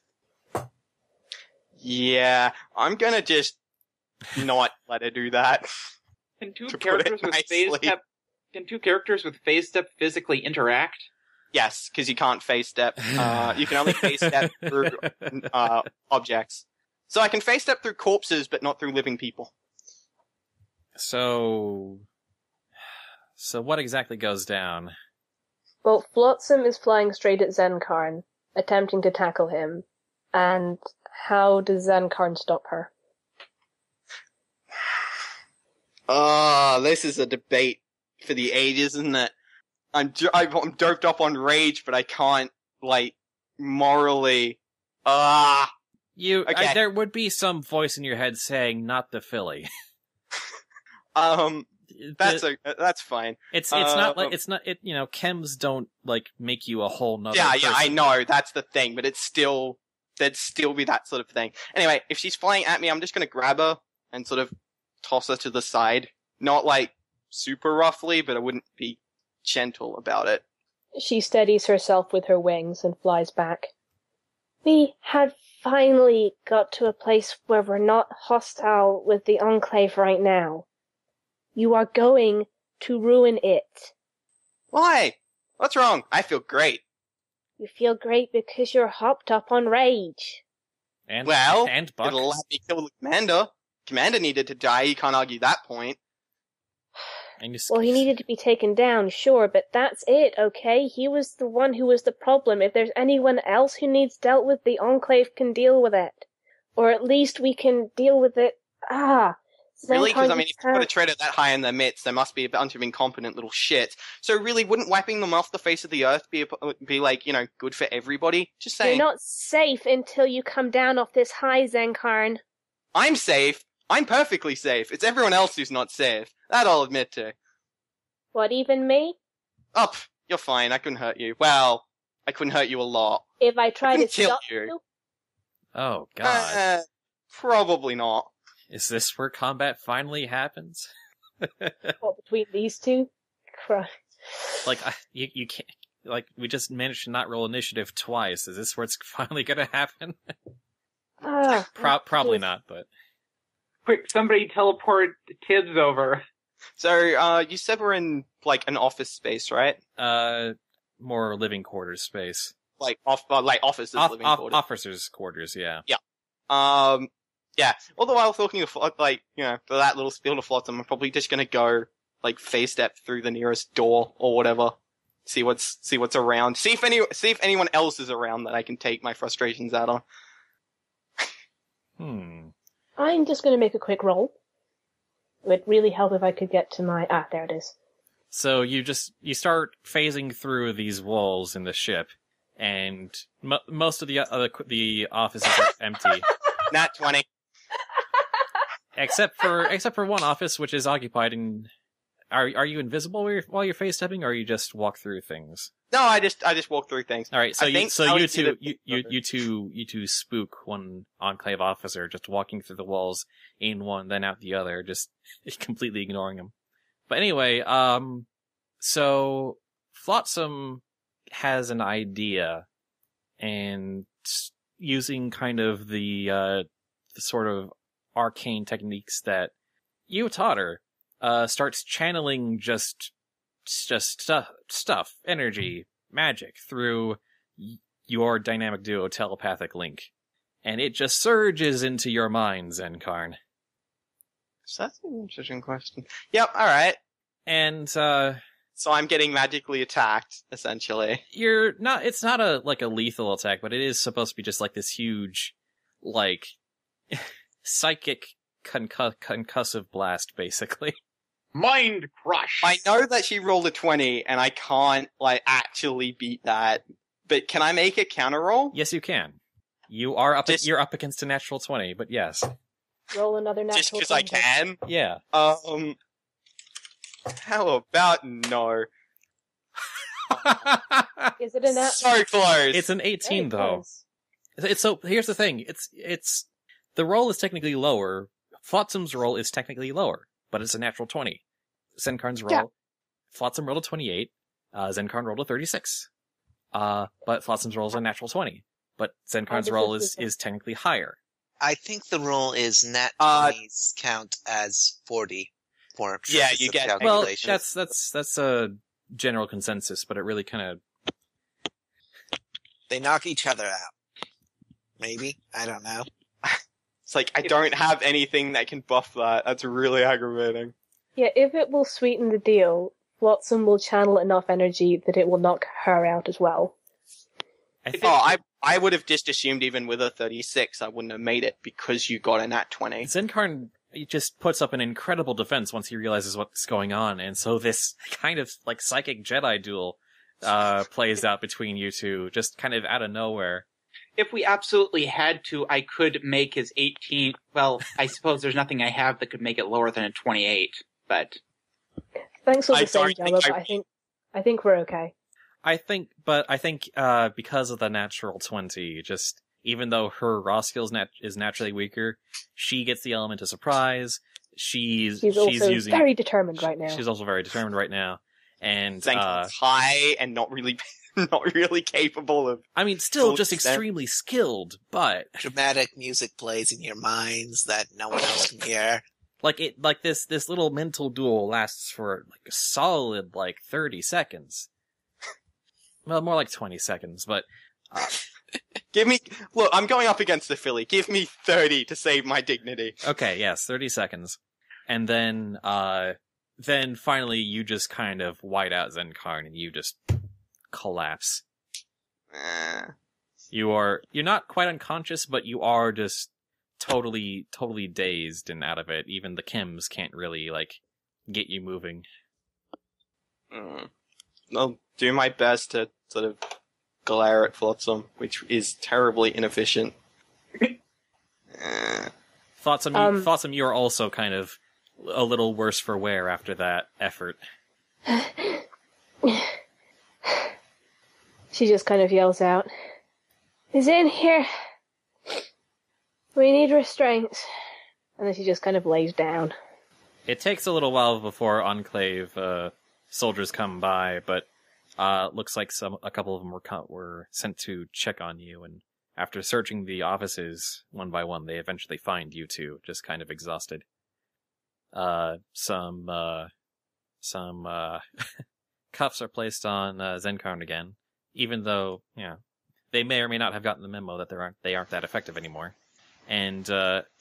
Yeah, I'm gonna just not let her do that. Can two To put characters it with phase nicely. step? Can two characters with phase step physically interact? Yes, because you can't phase step. You can only phase step through objects. So I can phase step through corpses, but not through living people. So what exactly goes down? Well, Flotsam is flying straight at Zenkarn, attempting to tackle him. And how does Zenkarn stop her? Oh, this is a debate for the ages, isn't it? I'm doped up on rage, but I can't, morally. Okay. There would be some voice in your head saying, "Not the filly." That's fine. It's not chems don't make you a whole nother Yeah, person. I know, that's the thing, but there'd still be that sort of thing. Anyway, if she's flying at me, I'm just gonna grab her and sort of toss her to the side. Not super roughly, but I wouldn't be gentle about it. She steadies herself with her wings and flies back. We had finally got to a place where we're not hostile with the Enclave right now. You are going to ruin it. Why? What's wrong? I feel great. You feel great because you're hopped up on rage. And Well, Buck. it'll let me kill the commander. Commander needed to die, you can't argue that point. And Well, he needed to be taken down, sure, but that's it, okay? He was the one who was the problem. If there's anyone else who needs dealt with, the Enclave can deal with it. Or at least we can deal with it. Really? Because, Zenkarn if you've got a trader that high in their midst, there must be a bunch of incompetent little shit. So really, wouldn't wiping them off the face of the earth be good for everybody? Just saying. You're not safe until you come down off this high, Zenkarn. I'm safe. I'm perfectly safe. It's everyone else who's not safe. That I'll admit to. What, even me? Up. You're fine. I couldn't hurt you. Well, I couldn't hurt you a lot. If I try to couldn't kill stop you. Oh God! Probably not. Is this where combat finally happens? What, between these two? Christ. You can't. We just managed to not roll initiative twice. Is this where it's finally gonna happen? Probably not, but. Quick, somebody teleport Tibbs over. So, you said we're in, an office space, right? More living quarters space. Offices, living quarters. Officers' quarters, yeah. Yeah. Although I was talking to, that little spiel to Flotsam, I'm probably just gonna go, phase step through the nearest door or whatever. see what's around. See if anyone else is around that I can take my frustrations out on. I'm just going to make a quick roll. It would really help if I could get to my... there it is. So you start phasing through these walls in the ship, and most of the offices are empty. Nat 20. Except for one office, which is occupied. And are you invisible while you're face stepping, or you just walk through things? No, I just walk through things. All right, so you two spook one Enclave officer just walking through the walls in one, then out the other, just completely ignoring him. But anyway, so Flotsam has an idea, and using kind of the sort of arcane techniques that you taught her, starts channeling just stuff, energy, magic through your dynamic duo telepathic link. And it just surges into your mind, Zenkarn. So that's an interesting question. Yep, alright. And, so I'm getting magically attacked, essentially. It's not a lethal attack, but it is supposed to be just like this huge, like, psychic concussive blast, basically. Mind crush! I know that she rolled a 20, and I can't, actually beat that. But can I make a counter roll? Yes, you can. You're up against a natural 20, but yes. Roll another natural 20. Just because I can? Yeah. How about no? Is it a nat? So close! It's an 18, though. Close. So, here's the thing. It's, the roll is technically lower. Flotsam's roll is technically lower, but it's a natural 20. Zenkarn's roll, Yeah. Flotsam rolled a 28, Zenkarn rolled a 36. But Flotsam's roll is a natural 20. But Zenkarn's roll is technically higher. I think the roll is nat 20s count as 40 for Yeah, purposes you of get- Well, calculation. that's a general consensus, but it really kind of... They knock each other out. Maybe? I don't know. It's like, I don't have anything that can buff that. That's really aggravating. Yeah, if it will sweeten the deal, Flotsam will channel enough energy that it will knock her out as well. I think I would have just assumed even with a 36, I wouldn't have made it because you got a nat 20. Zenkarn just puts up an incredible defense once he realizes what's going on, and so this kind of, psychic Jedi duel plays out between you two, just kind of out of nowhere. If we absolutely had to, I could make his 18... Well, I suppose there's nothing I have that could make it lower than a 28, but... Thanks for I the same, don't Jabba, think but I think we're okay. I think because of the natural 20, just even though her raw skills is naturally weaker, she gets the element of surprise. She's also using very determined right now. She's also very determined right now, and Zenkar's high and not really capable of... I mean, still full just extent. extremely skilled, but Dramatic music plays in your minds that no one else can hear. this little mental duel lasts for a solid 30 seconds. Well, more like 20 seconds, but Look, I'm going up against the Philly. Give me 30 to save my dignity. okay, yes, 30 seconds. And then finally you just kind of white out Zenkarn and you just collapse. You're not quite unconscious, but you are just totally dazed and out of it. Even the chems can't really, get you moving. I'll do my best to sort of glare at Flotsam, which is terribly inefficient. Flotsam, you're also kind of a little worse for wear after that effort. She just kind of yells out, "He's in here! We need restraints." And then she just kind of lays down. It takes a little while before Enclave soldiers come by, but looks like a couple of them were sent to check on you, and after searching the offices one by one, they eventually find you two, just kind of exhausted. Some cuffs are placed on Zenkarn again, even though, they may or may not have gotten the memo that they aren't that effective anymore. And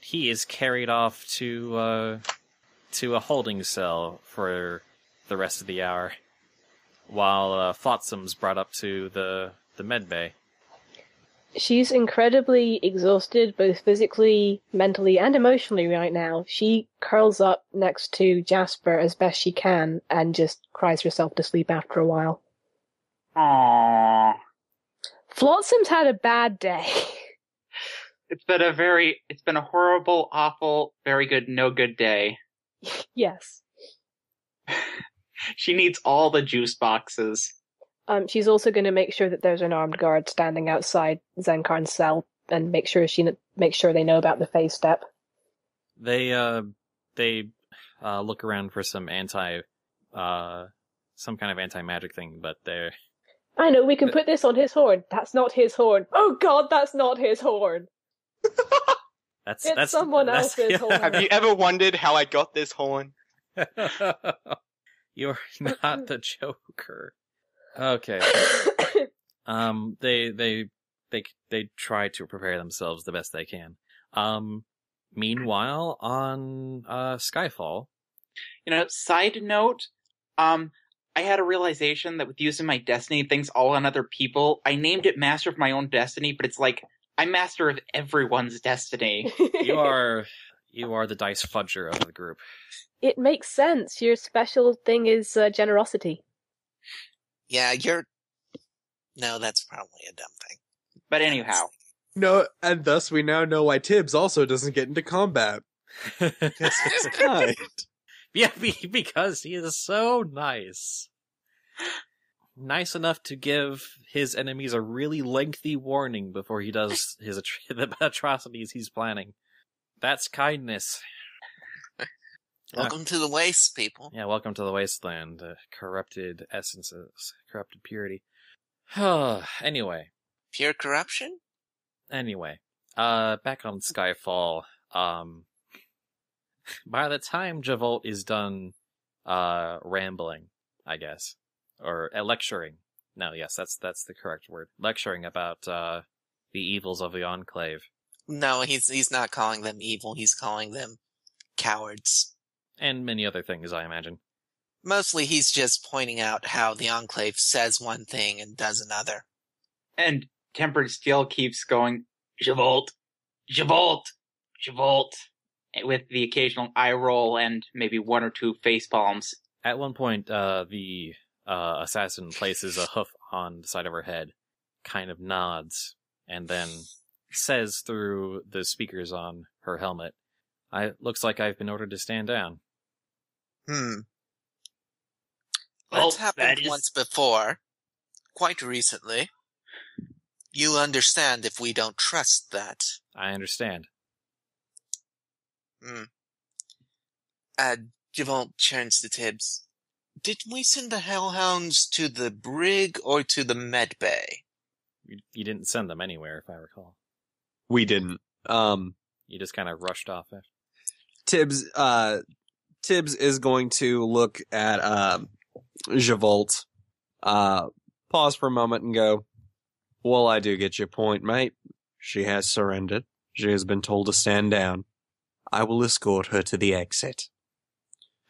he is carried off to a holding cell for the rest of the hour. while Flotsam's brought up to the med bay. She's incredibly exhausted, both physically, mentally, and emotionally right now. She curls up next to Jasper as best she can and just cries herself to sleep after a while. Aww. Flotsam's had a bad day. It's been a horrible, awful, very good, no good day. Yes. She needs all the juice boxes. She's also going to make sure that there's an armed guard standing outside Zenkarn's cell and make sure they know about the phase step. They look around for some kind of anti-magic thing, but they're... I know, we can put this on his horn. That's not his horn. Oh god, that's not his horn. It's someone else's horn. Have you ever wondered how I got this horn? You're not the Joker. Okay. They try to prepare themselves the best they can. Meanwhile, on Skyfall. Side note, I had a realization that with using my destiny things all on other people, I named it Master of My Own Destiny, but it's like, I'm Master of everyone's destiny. You are the dice fudger of the group. It makes sense. Your special thing is generosity. Yeah, No, that's probably a dumb thing. But anyhow. No, and thus we now know why Tibbs also doesn't get into combat. Because he's kind. Yeah, because he is so nice. Nice enough to give his enemies a really lengthy warning before he does the atrocities he's planning. That's kindness. Welcome to the waste, people. Yeah, welcome to the wasteland. Corrupted essences, corrupted purity. Anyway. Pure corruption? Anyway. Back on Skyfall. By the time Javolt is done, rambling, I guess. Or lecturing. No, yes, that's the correct word. Lecturing about, the evils of the Enclave. No, he's not calling them evil, he's calling them cowards. And many other things, I imagine. Mostly he's just pointing out how the Enclave says one thing and does another. And Tempered Steel keeps going, Javolt, Javolt, Javolt, with the occasional eye roll and maybe one or two face palms. At one point, the assassin places a hoof on the side of her head, kind of nods, and then says through the speakers on her helmet, looks like I've been ordered to stand down. That's happened once before. Quite recently. You understand if we don't trust that. I understand. Javon turns to Tibbs. Did we send the Hellhounds to the brig or to the med bay? You didn't send them anywhere, if I recall. We didn't. You just kind of rushed off it. Tibbs is going to look at Javolt, pause for a moment and go, well, I do get your point, mate. She has surrendered. She has been told to stand down. I will escort her to the exit.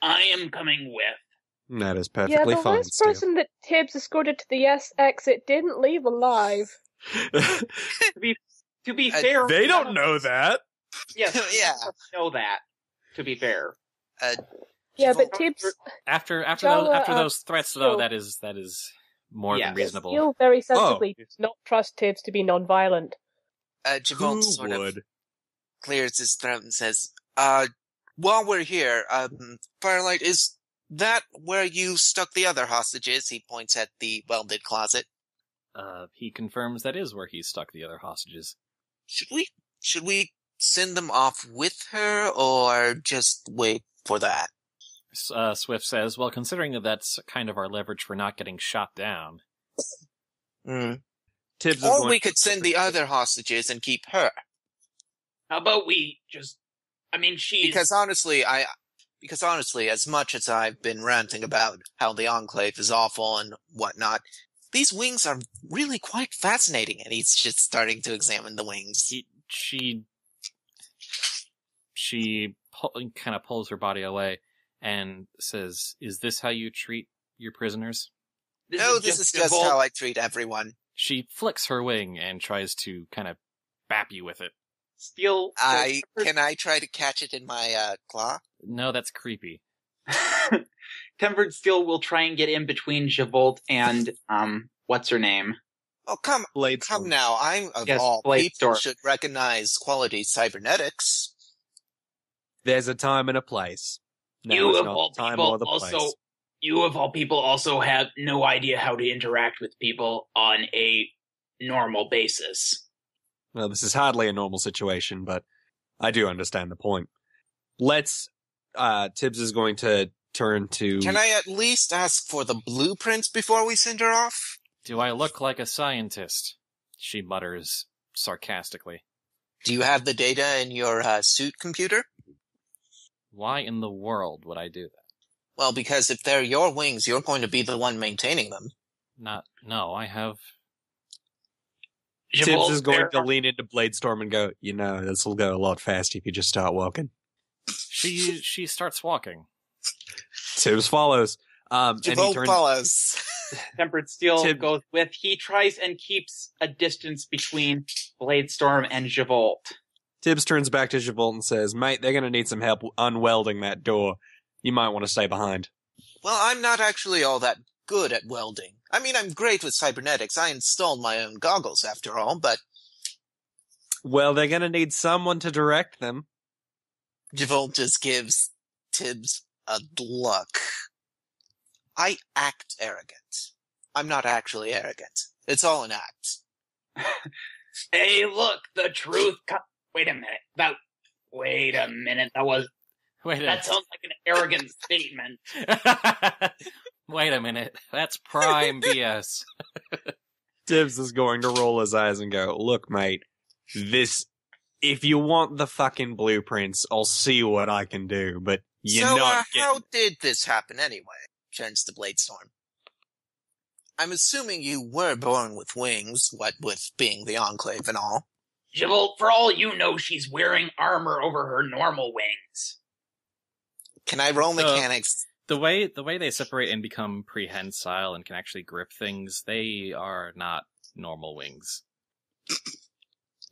I am coming with. That is perfectly fine. Yeah, the last person that Tibbs escorted to the exit didn't leave alive. To be fair, they don't know that. Yes, yeah, know that. To be fair, yeah, but Tibbs after those threats, though, that is more than reasonable. Still very sensibly does not trust Tibbs to be non-violent. Javon sort of clears his throat and says, while we're here, Firelight, is that where you stuck the other hostages? He points at the welded closet. He confirms that is where he stuck the other hostages. Should we send them off with her, or just wait for that? Swift says, well, considering that that's kind of our leverage for not getting shot down. Tibbs or we could send the other hostages and keep her. How about we just... I mean, she's... Because honestly, as much as I've been ranting about how the Enclave is awful and whatnot, these wings are really quite fascinating, and he's just starting to examine the wings. She kind of pulls her body away and says, is this how you treat your prisoners? This is just Javolt. how I treat everyone. She flicks her wing and tries to kind of bap you with it. Steel. Can I try to catch it in my claw? No, that's creepy. Tempered Steel will try and get in between Javolt and what's her name? Oh, come Bladestorm. now. I, of Yes, all Bladestorm. people, should recognize quality cybernetics. There's a time and a place. Now You is of not all the time people or the also, place. you of all people also have no idea how to interact with people on a normal basis. Well, this is hardly a normal situation, but I do understand the point. Tibbs is going to turn to... Can I at least ask for the blueprints before we send her off? Do I look like a scientist? She mutters sarcastically. Do you have the data in your suit computer? Why in the world would I do that? Well, because if they're your wings, you're going to be the one maintaining them. No, I have... Tibbs is going to lean into Bladestorm and go, this will go a lot faster if you just start walking. She starts walking. Tibbs follows. And he Javolt turns... follows. Tempered Steel Tib- goes with. He tries and keeps a distance between Bladestorm and Javolt. Tibbs turns back to Javolt and says, mate, they're going to need some help unwelding that door. You might want to stay behind. Well, I'm not actually all that good at welding. I mean, I'm great with cybernetics. I installed my own goggles, after all, but... Well, they're going to need someone to direct them. Javolt just gives Tibbs a look. I act arrogant. I'm not actually arrogant. It's all an act. Hey, look, the truth. Wait a minute. Wait a minute. That sounds like an arrogant statement. Wait a minute. That's prime BS. Tibbs is going to roll his eyes and go, look, mate, if you want the fucking blueprints, I'll see what I can do, but you're not getting... how did this happen anyway? Turns to Bladestorm. I'm assuming you were born with wings, what with being the Enclave and all. Javolt, for all you know, she's wearing armor over her normal wings. Can I roll mechanics? The way they separate and become prehensile and can actually grip things, they are not normal wings.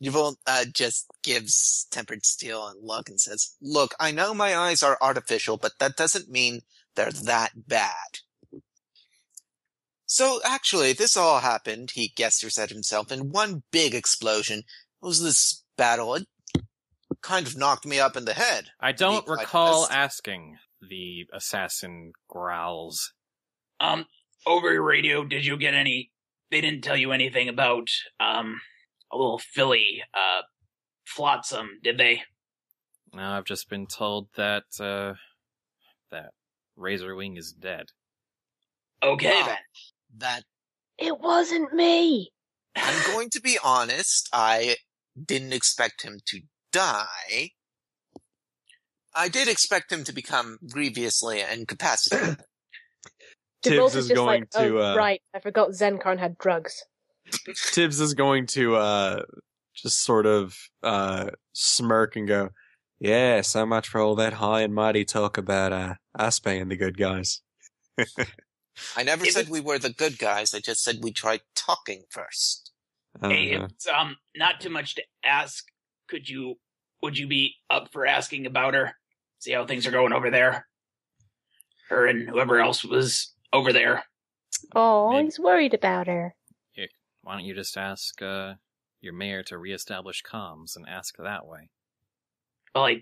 Javolt just gives Tempered Steel a look and says, look, I know my eyes are artificial, but that doesn't mean they're that bad. So actually, this all happened, he gestures at himself, in one big explosion. It was this battle. It kind of knocked me up in the head. I don't recall asking, the assassin growls. Over your radio, did you get any... They didn't tell you anything about, a little filly, Flotsam, did they? No, I've just been told that Razorwing is dead. Okay, then. That It wasn't me! I'm going to be honest, I didn't expect him to die. I did expect him to become grievously incapacitated. Javolt Tibbs is is just going like, to... oh, right, I forgot Zenkarn had drugs. Tibbs is going to just sort of smirk and go, yeah, so much for all that high and mighty talk about us being the good guys. I never said we were the good guys, I just said we tried talking first. Hey, it's, not too much to ask. Would you be up for asking about her? See how things are going over there? Her and whoever else was over there. Oh, Maybe. he's worried about her. Why don't you just ask your mayor to reestablish comms and ask that way? Well,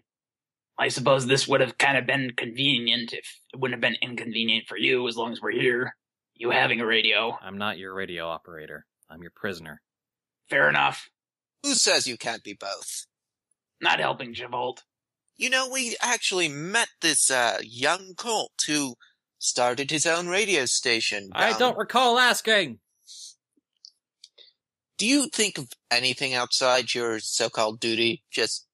I suppose this would have kind of been convenient if it wouldn't have been inconvenient for you as long as we're here. You having a radio. I'm not your radio operator. I'm your prisoner. Fair enough. Who says you can't be both? Not helping Javolt. You know, we actually met this young colt who started his own radio station. I don't recall asking! Do you think of anything outside your so-called duty? Just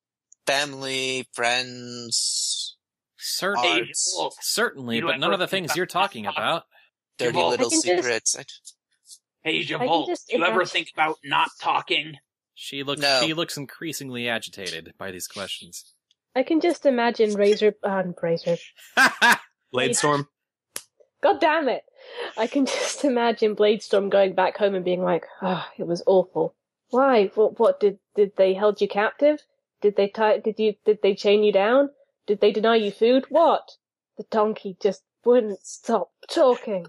family, friends, Certainly, arts, certainly, You but none of the ever- things you're talking about. dirty Javolt, little I can just- secrets? Hey, can Javolt, just you ever imagine- think about not talking? She looks No. increasingly agitated by these questions. I can just imagine Bladestorm. God damn it! I can just imagine Bladestorm going back home and being like, "Oh, it was awful. Why? What did they held you captive? Did they did they chain you down? Did they deny you food? What? The donkey just wouldn't stop talking."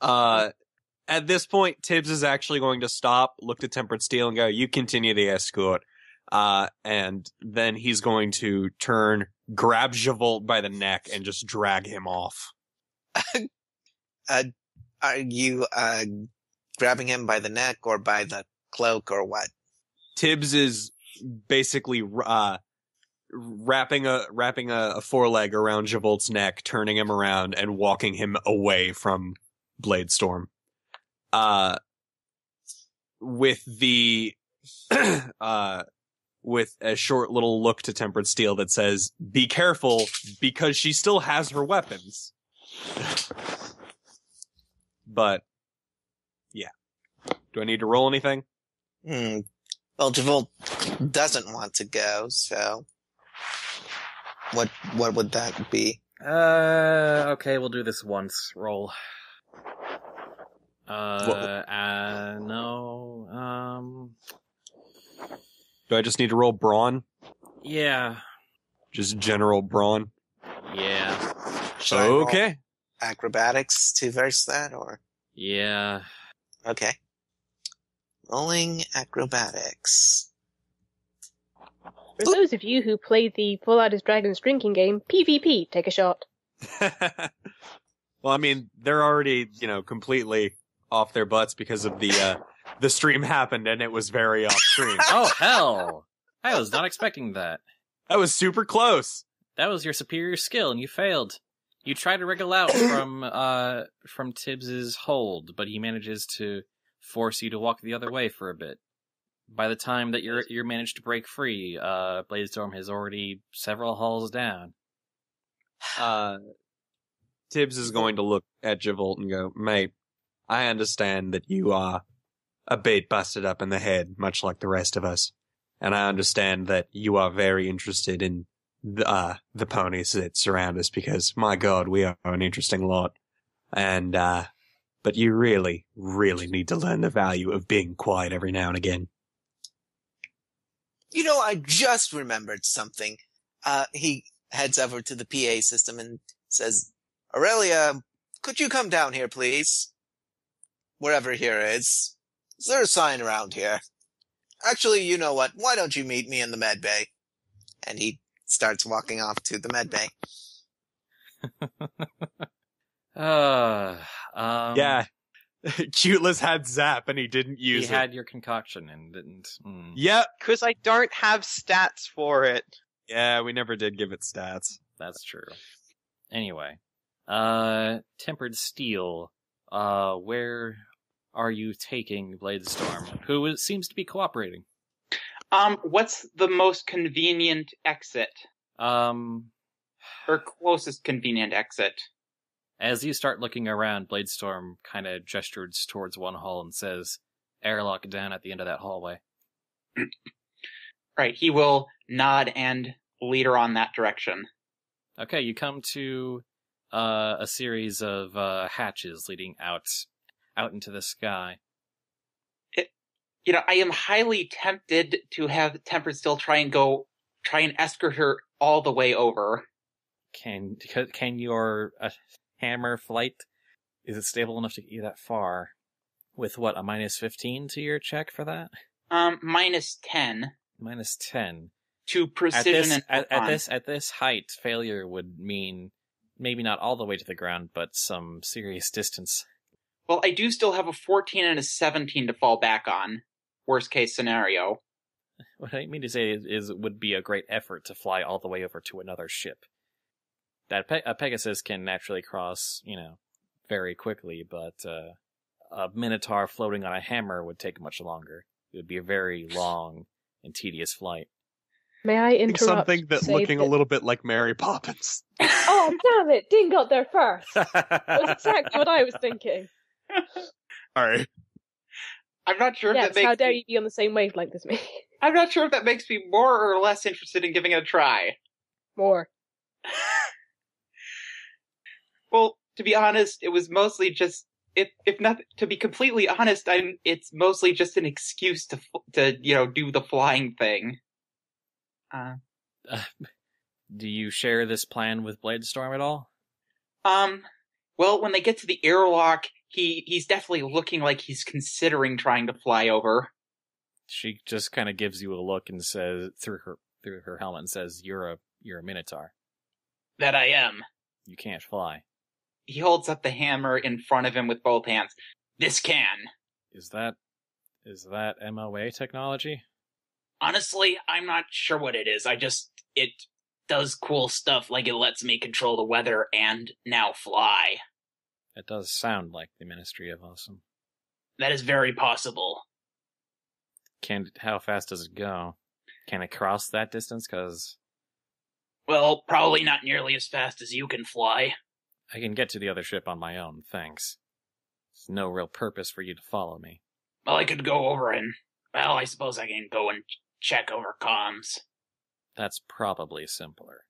At this point, Tibbs is actually going to stop, look at Tempered Steel, and go, "You continue the escort." And then he's going to turn, grab Javolt by the neck, and just drag him off. Are you grabbing him by the neck or by the cloak or what? Tibbs is basically wrapping a foreleg around Javolt's neck, turning him around, and walking him away from Bladestorm. With the with a short little look to Tempered Steel that says, "Be careful, because she still has her weapons." But, yeah. Do I need to roll anything? Well, Javolt doesn't want to go, so what would that be? Okay, we'll do this once. Roll. No, Do I just need to roll brawn? yeah. Just general brawn? Yeah. Should I roll Okay. acrobatics to verse that, or? Yeah. Okay. Rolling acrobatics. For those of you who played the Full Out as Dragons drinking game, PvP, take a shot. Well, I mean, they're already, completely off their butts because of the stream happened and it was very off stream. Oh, hell! I was not expecting that. That was super close. That was your superior skill, and you failed. You try to wriggle out from Tibbs's hold, but he manages to force you to walk the other way for a bit. By the time that you're managed to break free, Bladestorm has already several halls down. Tibbs is going to look at Javolt and go, "Mate, I understand that you are a bit busted up in the head, much like the rest of us. And I understand that you are very interested in the ponies that surround us because, my God, we are an interesting lot. And, but you really, really need to learn the value of being quiet every now and again." I just remembered something. He heads over to the PA system and says, "Aurelia, could you come down here, please? Wherever here is. Is there a sign around here? Actually, you know what? Why don't you meet me in the med bay?" And he starts walking off to the med bay. Yeah. Cuteless had Zap and he didn't use it. He had your concoction and didn't. Yep. Because I don't have stats for it. Yeah, we never did give it stats. That's true. Anyway. Tempered Steel. Where are you taking Bladestorm? Who seems to be cooperating? What's the most convenient exit? Or closest convenient exit? As you start looking around, Bladestorm kind of gestures towards one hall and says, "Airlock down at the end of that hallway." Right, he will nod and lead her on that direction. Okay, you come to a series of hatches leading out into the sky. I am highly tempted to have Tempered Steel try and escort her all the way over. Can your hammer flight, is it stable enough to get you that far? With what, a -15 to your check for that? -10. -10. To precision at this height, failure would mean maybe not all the way to the ground, but some serious distance. Well, I do still have a 14 and a 17 to fall back on. Worst case scenario. What I mean to say is it would be a great effort to fly all the way over to another ship. That a Pegasus can naturally cross, very quickly, but a Minotaur floating on a hammer would take much longer. It would be a very long and tedious flight. May I interrupt? Something that's looking a little bit like Mary Poppins. Oh, damn it! Dean got there first. That's exactly what I was thinking. Alright. I'm not sure if Yes, that makes how dare you be on the same wavelength as me? I'm not sure if that makes me more or less interested in giving it a try. More. Well, to be honest, it was mostly just if not to be completely honest, it's mostly just an excuse to do the flying thing. Do you share this plan with Bladestorm at all? Well, when they get to the airlock, he's definitely looking like he's considering trying to fly over. She just kind of gives you a look and says through her helmet and says, "You're a Minotaur. That I am." You can't fly." He holds up the hammer in front of him with both hands. This can. Is that MOA technology? Honestly, I'm not sure what it is. It does cool stuff, like it lets me control the weather and now fly. It does sound like the Ministry of Awesome. That is very possible. How fast does it go? Can it cross that distance? Well, probably not nearly as fast as you can fly. I can get to the other ship on my own, thanks. There's no real purpose for you to follow me. Well, I could go over I suppose I can go and check over comms. That's probably simpler.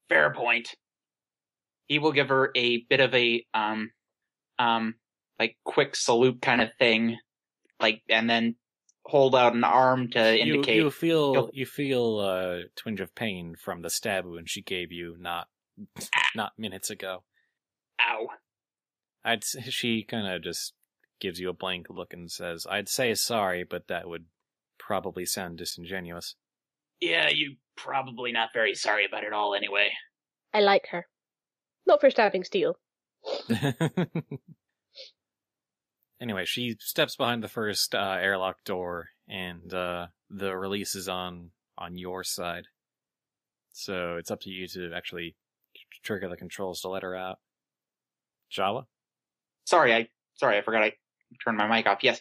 Fair point. He will give her a bit of a, quick salute kind of thing, and then hold out an arm to indicate. You feel a twinge of pain from the stab wound she gave you not minutes ago. Ow. She kind of just gives you a blank look and says, "I'd say sorry, but that would probably sound disingenuous." Yeah, you're probably not very sorry about it all anyway. I like her. Not for stabbing steel. Anyway, she steps behind the first airlock door, and the release is on your side. So it's up to you to actually trigger the controls to let her out. Jawa? Sorry, I forgot I turned my mic off. Yes.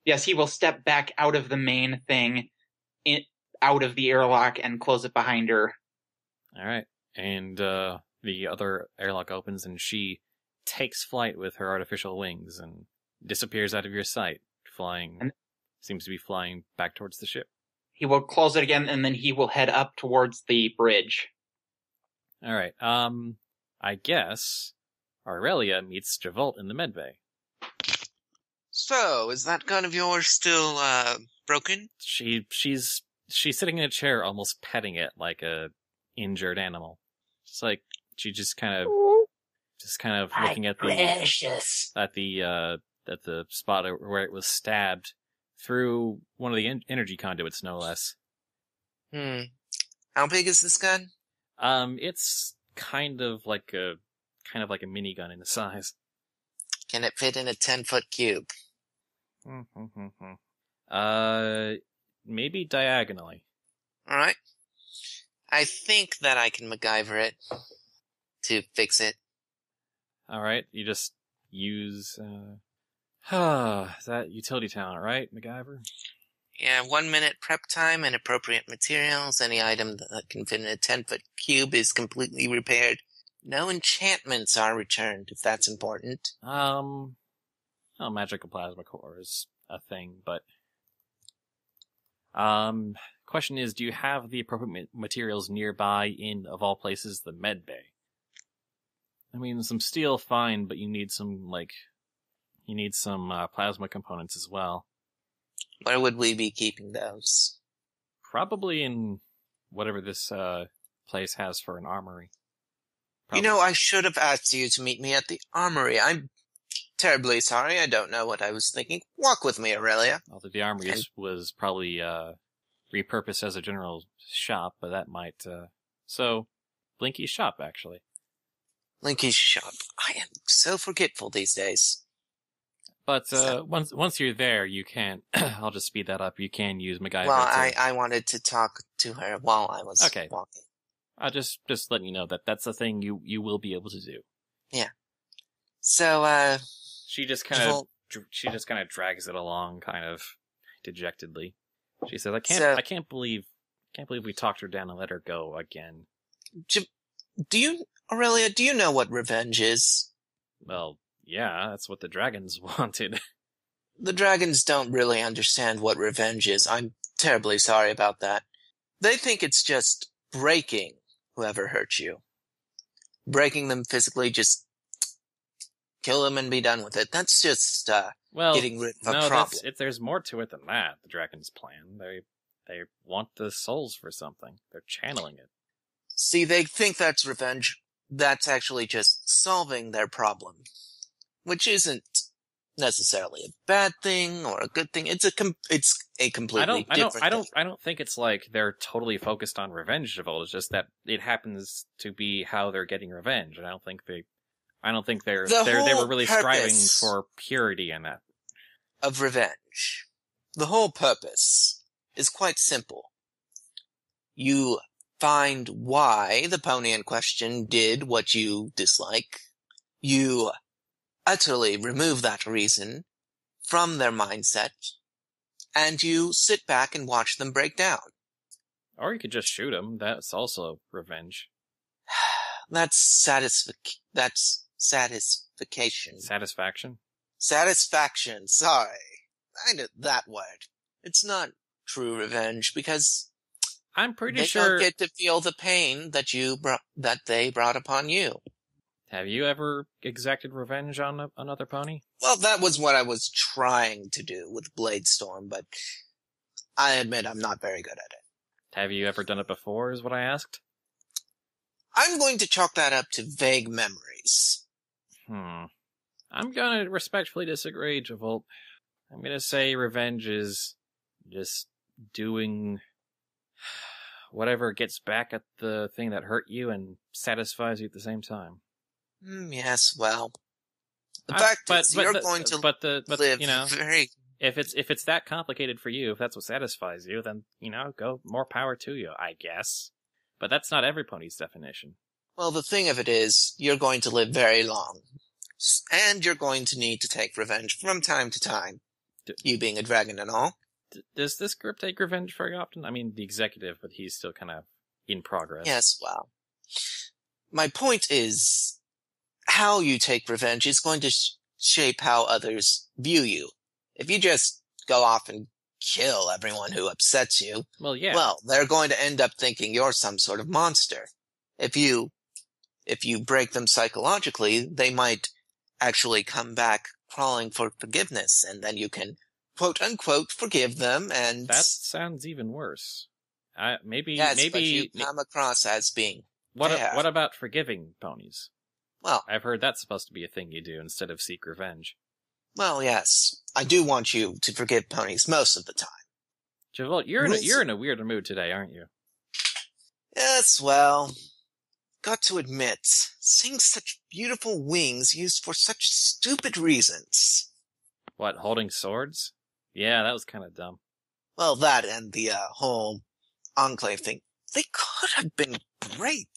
Yes, he will step back out of the main thing, out of the airlock, and close it behind her. All right. And the other airlock opens, and she takes flight with her artificial wings and disappears out of your sight, seems to be flying back towards the ship. He will close it again, and then he will head up towards the bridge. All right. I guess Aurelia meets Javolt in the medbay. So, is that gun of yours still, broken? She's sitting in a chair, almost petting it like a injured animal. It's like she just kind of looking at the spot where it was stabbed through one of the energy conduits, no less. How big is this gun? It's kind of like a minigun in the size. Can it fit in a 10-foot cube? Maybe diagonally. Alright. I think that I can MacGyver it to fix it. Alright, you just use, that utility talent, right, MacGyver? Yeah, 1 minute prep time and appropriate materials. Any item that can fit in a 10-foot cube is completely repaired. No enchantments are returned, if that's important. Magical plasma core is a thing, but... question is, do you have the appropriate materials nearby in, of all places, the med bay? I mean, some steel, fine, but you need some plasma components as well. Where would we be keeping those? Probably in whatever this, place has for an armory. Probably. You know, I should have asked you to meet me at the armory. I'm terribly sorry. I don't know what I was thinking. Walk with me, Aurelia. Although the armory was probably, repurposed as a general shop, but that might, so, Blinky's shop, actually. Blinky's shop. I am so forgetful these days. But, once you're there, you can, I'll just speed that up, you can use MacGyver. Well, I wanted to talk to her while I was walking. I'll just letting you know that that's a thing you will be able to do. Yeah. So, She just kind of drags it along, kind of dejectedly. She says, I can't believe we talked her down and let her go again. Aurelia, do you know what revenge is? Well, yeah, that's what the dragons wanted. The dragons don't really understand what revenge is. I'm terribly sorry about that. They think it's just breaking whoever hurt you. breaking them physically, just kill them and be done with it. That's just Well, getting rid of a no, problem. there's more to it than that. The dragon's plan. They want the souls for something. They're channeling it. See, they think that's revenge. That's actually just solving their problem, which isn't necessarily a bad thing or a good thing. It's a completely different thing. I don't think it's like they're totally focused on revenge, Devolt. It's just that it happens to be how they're getting revenge, and I don't think they were really striving for purity in that. Of revenge. The whole purpose is quite simple. You find why the pony in question did what you dislike. You utterly remove that reason from their mindset, and you sit back and watch them break down. Or you could just shoot them. That's also revenge. That's satisfaction. Satisfaction? Satisfaction, sorry. I know that word. It's not true revenge, because I'm pretty they sure don't get to feel the pain that they brought upon you. Have you ever exacted revenge on another pony? Well, that was what I was trying to do with Bladestorm, but I admit I'm not very good at it. Have you ever done it before, is what I asked? I'm going to chalk that up to vague memories. I'm gonna respectfully disagree, Javolt. I'm gonna say revenge is just doing whatever gets back at the thing that hurt you and satisfies you at the same time. Yes, well, the fact is you're going to live you know, very... If it's that complicated for you, if that's what satisfies you, then, go more power to you, I guess. But that's not every pony's definition. Well, the thing of it is, you're going to live very long. And you're going to need to take revenge from time to time. You being a dragon and all. Does this group take revenge very often? I mean, the executive, but he's still kind of in progress. Yes, well. My point is, how you take revenge is going to shape how others view you. If you just go off and kill everyone who upsets you, well, they're going to end up thinking you're some sort of monster. If you break them psychologically, they might actually come back crawling for forgiveness, and then you can quote-unquote forgive them, and... That sounds even worse. Maybe but you come across as being fair. What about forgiving ponies? Well... I've heard that's supposed to be a thing you do instead of seek revenge. Well, yes. I do want you to forgive ponies most of the time. Javolt, you're in a weird mood today, aren't you? Yes, well... Got to admit, seeing such beautiful wings used for such stupid reasons. What, holding swords? Yeah, that was kind of dumb. Well, that and the whole Enclave thing. They could have been great.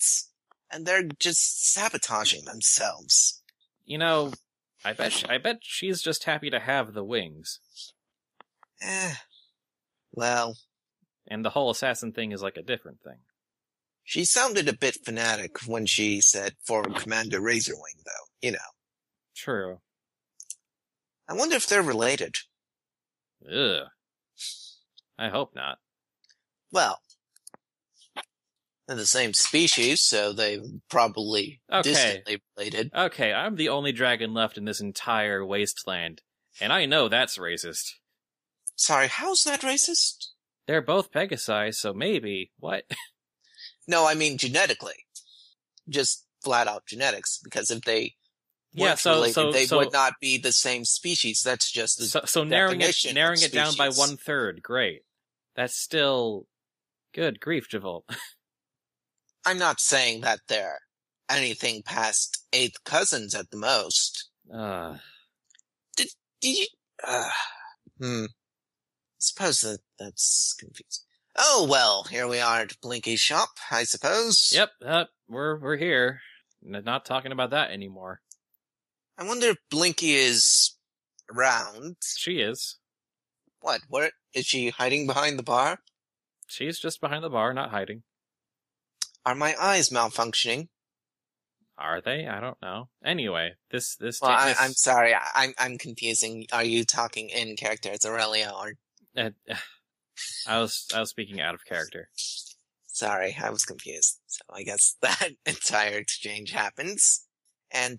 And they're just sabotaging themselves. I bet she's just happy to have the wings. Well. And the whole assassin thing is like a different thing. She sounded a bit fanatic when she said Forward Commander Razorwing, though, True. I wonder if they're related. Ugh. I hope not. Well, they're the same species, so they're probably distantly related. Okay, I'm the only dragon left in this entire wasteland, and I know that's racist. Sorry, how's that racist? They're both Pegasi, so maybe... What? No, I mean genetically. Just flat-out genetics, because if they weren't related, they would not be the same species. That's just the so narrowing it down by 1/3, great. That's still... Good grief, Javolt. I'm not saying that they're anything past 8th cousins at the most. Did you... Suppose that's confusing. Oh, well, here we are at Blinky's shop, I suppose. Yep, we're here. Not talking about that anymore. I wonder if Blinky is around. She is. What? Where is she hiding behind the bar? She's just behind the bar, not hiding. Are my eyes malfunctioning? Are they? I don't know. Anyway, this. Well, I'm sorry. I'm confusing. Are you talking in character as Aurelia or? I was speaking out of character. Sorry, I was confused. So I guess that entire exchange happens. And,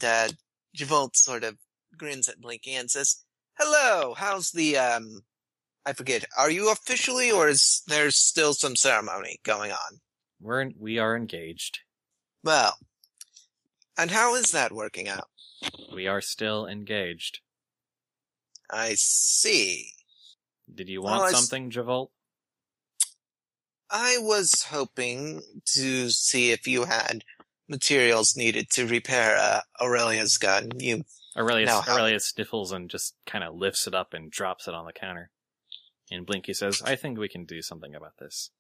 Javolt sort of grins at Blinky and says, "Hello, how's the, I forget, are you officially, or is there still some ceremony going on?" We are engaged. Well, and how is that working out? We are still engaged. I see. Did you want something, Javolt? I was hoping to see if you had materials needed to repair Aurelia's gun. Aurelia sniffles and just kind of lifts it up and drops it on the counter. And Blinky says, "I think we can do something about this."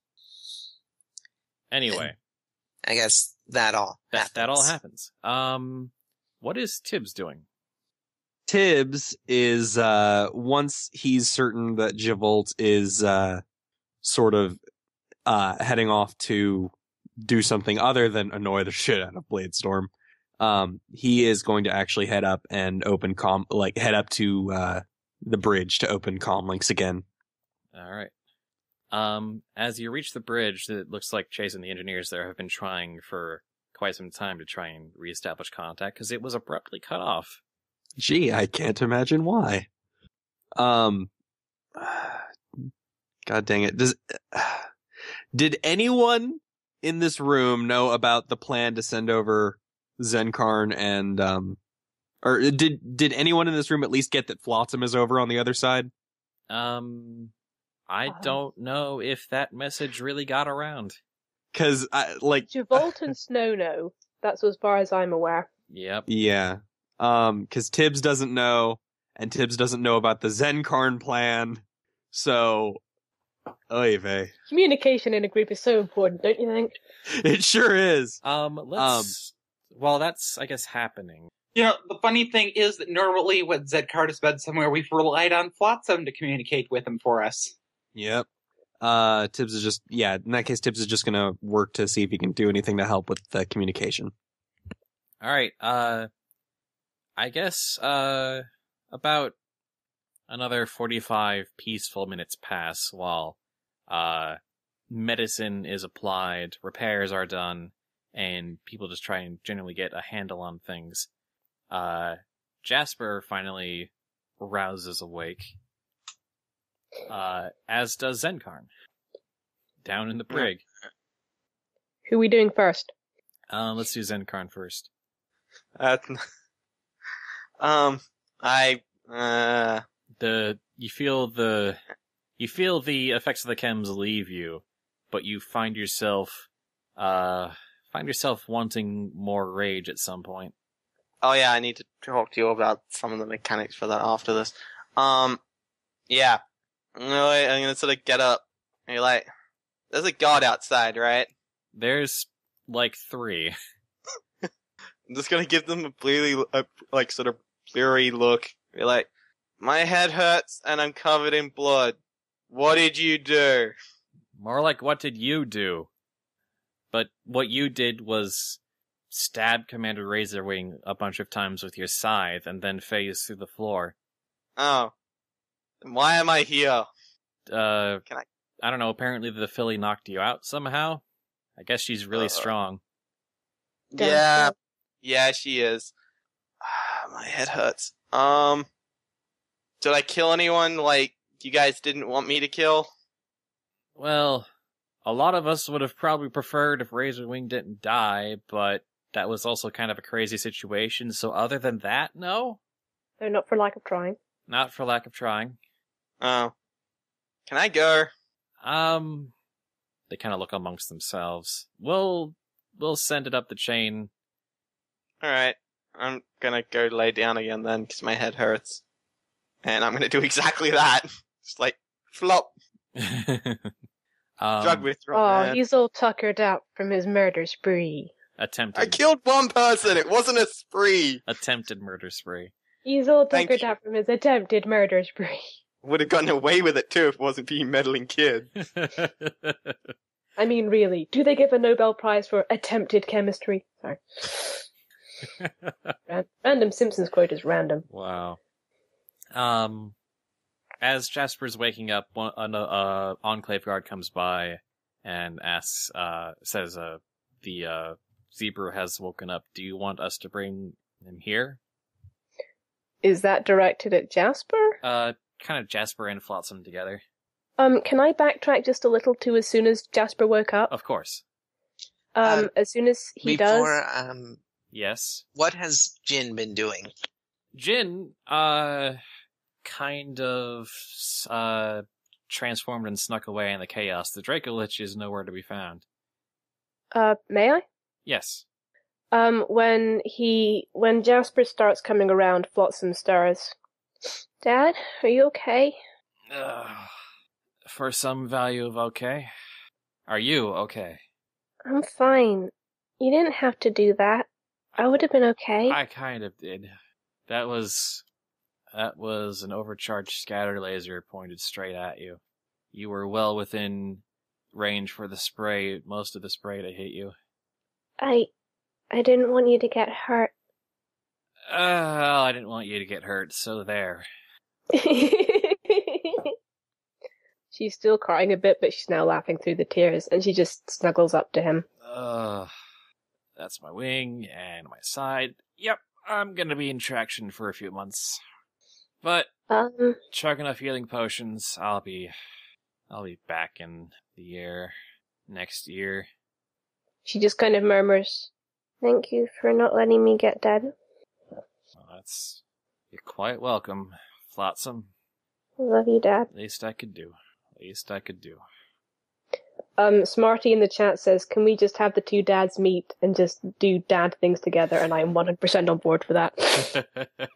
Anyway. I guess that all happens. That all happens. What is Tibbs doing? Tibbs is, once he's certain that Javolt is, sort of, heading off to do something other than annoy the shit out of Bladestorm, he is going to actually head up and head up to, the bridge to open comlinks again. Alright. As you reach the bridge, it looks like Chase and the engineers there have been trying for quite some time to try and reestablish contact, because it was abruptly cut off. Gee, I can't imagine why. God dang it. Did anyone in this room know about the plan to send over Zenkarn and, or did anyone in this room at least get that Flotsam is over on the other side? I don't know if that message really got around. Cause Javolt and Snow know. That's as far as I'm aware. Yep. Yeah. Cause Tibbs doesn't know, and Tibbs doesn't know about the Zenkarn plan. So, oy vey. Communication in a group is so important, don't you think? It sure is. While that's, I guess, happening. You know, the funny thing is that normally when Zedcard has been somewhere, we've relied on Flotsam to communicate with him for us. Yep. Tibbs is just, in that case, Tibbs is just gonna work to see if he can do anything to help with the communication. Alright, I guess, about another 45 peaceful minutes pass while, medicine is applied, repairs are done, and people just try and generally get a handle on things. Jasper finally rouses awake. As does Zenkarn. Down in the brig. Who are we doing first? Let's do Zenkarn first. You feel the effects of the chems leave you, but you find yourself wanting more rage at some point. Oh yeah, I need to talk to you about some of the mechanics for that after this. Yeah. I'm gonna sort of get up and you're like, there's a guard outside, right? There's like 3. I'm just gonna give them a sort of bleary look. You're like, my head hurts and I'm covered in blood. What did you do? More like, what did you do? But what you did was stab Commander Razorwing a bunch of times with your scythe and then phase through the floor. Oh. Then why am I here? I don't know, apparently the filly knocked you out somehow? I guess she's really strong. Yeah. Yeah, she is. My head hurts. Did I kill anyone, you guys didn't want me to kill? Well, a lot of us would have probably preferred if Razorwing didn't die, but that was also kind of a crazy situation, so other than that, no? They're not for lack of trying. Not for lack of trying. Oh. Can I go? They kind of look amongst themselves. We'll send it up the chain. Alright. I'm gonna go lay down again then, because my head hurts. And I'm gonna do exactly that. Just flop. Drug withdrawal. Oh, he's all tuckered out from his murder spree. Attempted. I killed one person! It wasn't a spree! Attempted murder spree. He's all tuckered out from his attempted murder spree. Would have gotten away with it too if it wasn't for you meddling kid. I mean, really, do they give a Nobel Prize for attempted chemistry? Sorry. Random Simpsons quote is random. Wow. As Jasper's waking up, an Enclave guard comes by and asks, says, the zebra has woken up. Do you want us to bring him here? Is that directed at Jasper? Kind of Jasper and Flotsam together. Can I backtrack just a little to as soon as Jasper woke up? Of course. As soon as he Before, does... Yes. what has Jin been doing? Jin, kind of, transformed and snuck away in the chaos. The Dracolich is nowhere to be found. May I? Yes. When Jasper starts coming around, Flotsam stirs. Dad, are you okay? For some value of okay. Are you okay? I'm fine. You didn't have to do that. I would have been okay. I kind of did. That was an overcharged scatter laser pointed straight at you. You were well within range for the spray, most of the spray to hit you. I didn't want you to get hurt. I didn't want you to get hurt, so there. She's still crying a bit, but she's now laughing through the tears, and she just snuggles up to him. That's my wing and my side. Yep, I'm gonna be in traction for a few months. But, chug enough healing potions, I'll be back in the air next year. She just kind of murmurs, "Thank you for not letting me get dead." Well, you're quite welcome, Flotsam. Love you, Dad. Least I could do. Smarty in the chat says, "Can we just have the two dads meet and just do dad things together?" And I am 100% on board for that.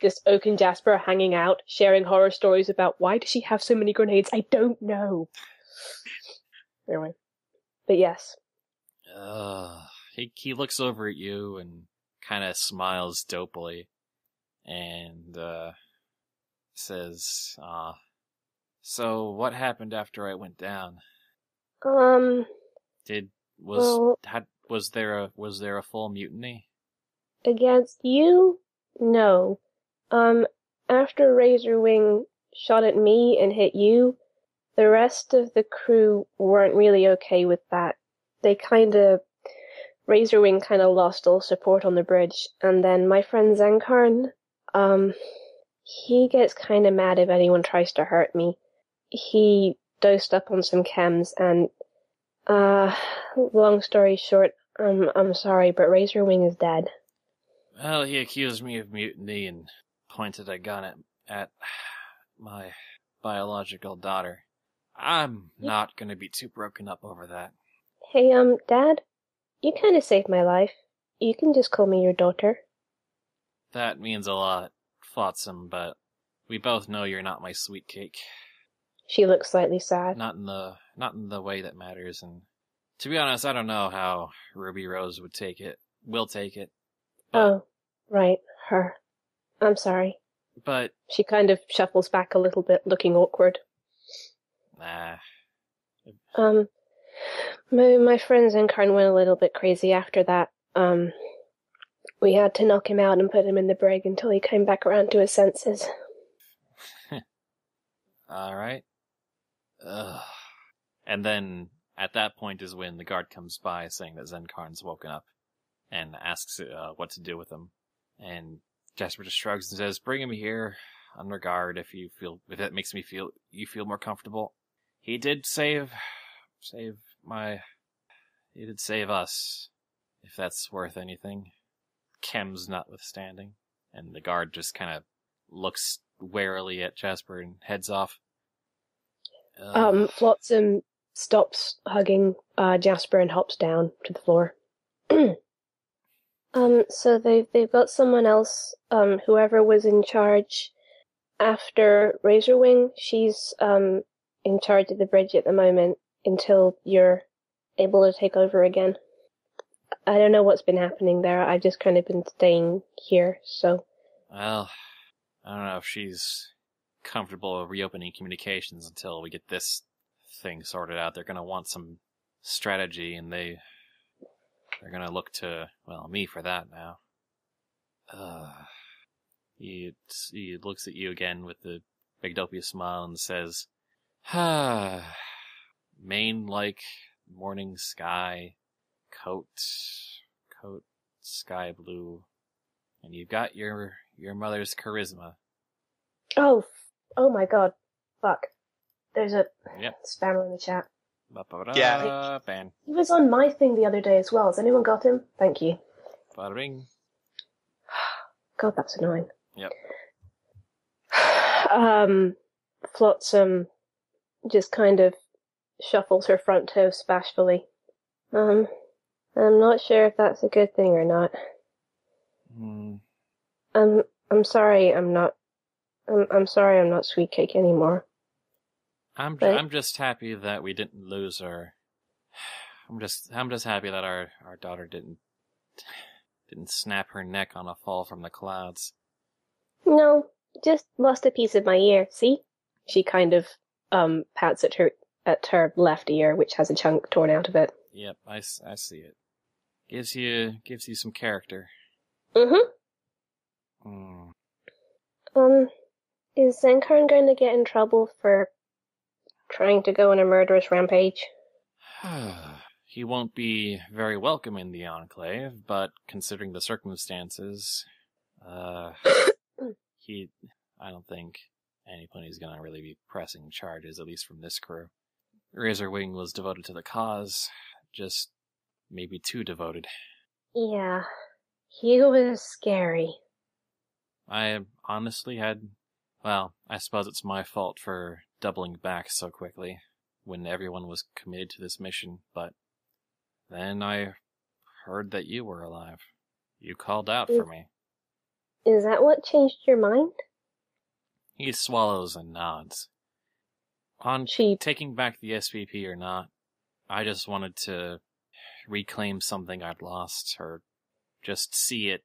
Just Oak and Jasper hanging out, sharing horror stories about why does she have so many grenades? I don't know. Anyway. But yes. He looks over at you and kind of smiles dopily and says, so what happened after I went down? Was there a full mutiny? Against you? No. After Razorwing shot at me and hit you, the rest of the crew weren't really okay with that. Razorwing kinda lost all support on the bridge, and then my friend Zenkarn, he gets kinda mad if anyone tries to hurt me. He dosed up on some chems, and, long story short, I'm sorry, but Razorwing is dead. Well, he accused me of mutiny and pointed a gun at my biological daughter. I'm not gonna be too broken up over that. Hey, Dad, you kinda saved my life. You can just call me your daughter. That means a lot, Flotsam, but we both know you're not my sweet cake. She looks slightly sad. Not in the way that matters, and to be honest, I don't know how Ruby Rose will take it. Oh, right, her. I'm sorry. But she kind of shuffles back a little bit, looking awkward. Nah. My friend Zenkarn went a little bit crazy after that. We had to knock him out and put him in the brig until he came back around to his senses. Alright. And then, at that point is when the guard comes by saying that Zenkarn's woken up and asks what to do with him. And Jasper just shrugs and says, bring him here under guard if that makes you feel more comfortable. He did save us, if that's worth anything. Chems notwithstanding. And the guard just kind of looks warily at Jasper and heads off. Flotsam stops hugging Jasper and hops down to the floor. So they've got someone else, whoever was in charge after Razorwing, she's in charge of the bridge at the moment until you're able to take over again. I don't know what's been happening there. I've just kind of been staying here, so. Well, I don't know if she's comfortable reopening communications until we get this thing sorted out. They're gonna want some strategy, and they're gonna look to, well, me for that now. He looks at you again with the big dopey smile and says, Maine like morning sky, coat sky blue, and you've got your mother's charisma. Oh my god. Fuck. There's a Yep. spammer in the chat. Yeah. Ban. He was on my thing the other day as well. Has anyone got him? Thank you. Bada bing. God, that's annoying. Yep. Flotsam just kind of shuffles her front toes bashfully. I'm not sure if that's a good thing or not. I'm sorry I'm not sweet cake anymore. I'm just happy that we didn't lose her. I'm just happy that our daughter didn't snap her neck on a fall from the clouds. No, just lost a piece of my ear, see? She kind of pats at her left ear, which has a chunk torn out of it. Yep, I see it. Gives you some character. Is Zenkarn going to get in trouble for trying to go on a murderous rampage? He won't be very welcome in the Enclave, but considering the circumstances, I don't think anybody's gonna really be pressing charges, at least from this crew. Razorwing was devoted to the cause, just maybe too devoted. Yeah, he was scary. I honestly I suppose it's my fault for doubling back so quickly when everyone was committed to this mission, but then I heard that you were alive. You called out for me. Is that what changed your mind? He swallows and nods. On taking back the SVP or not, I just wanted to reclaim something I'd lost, or just see it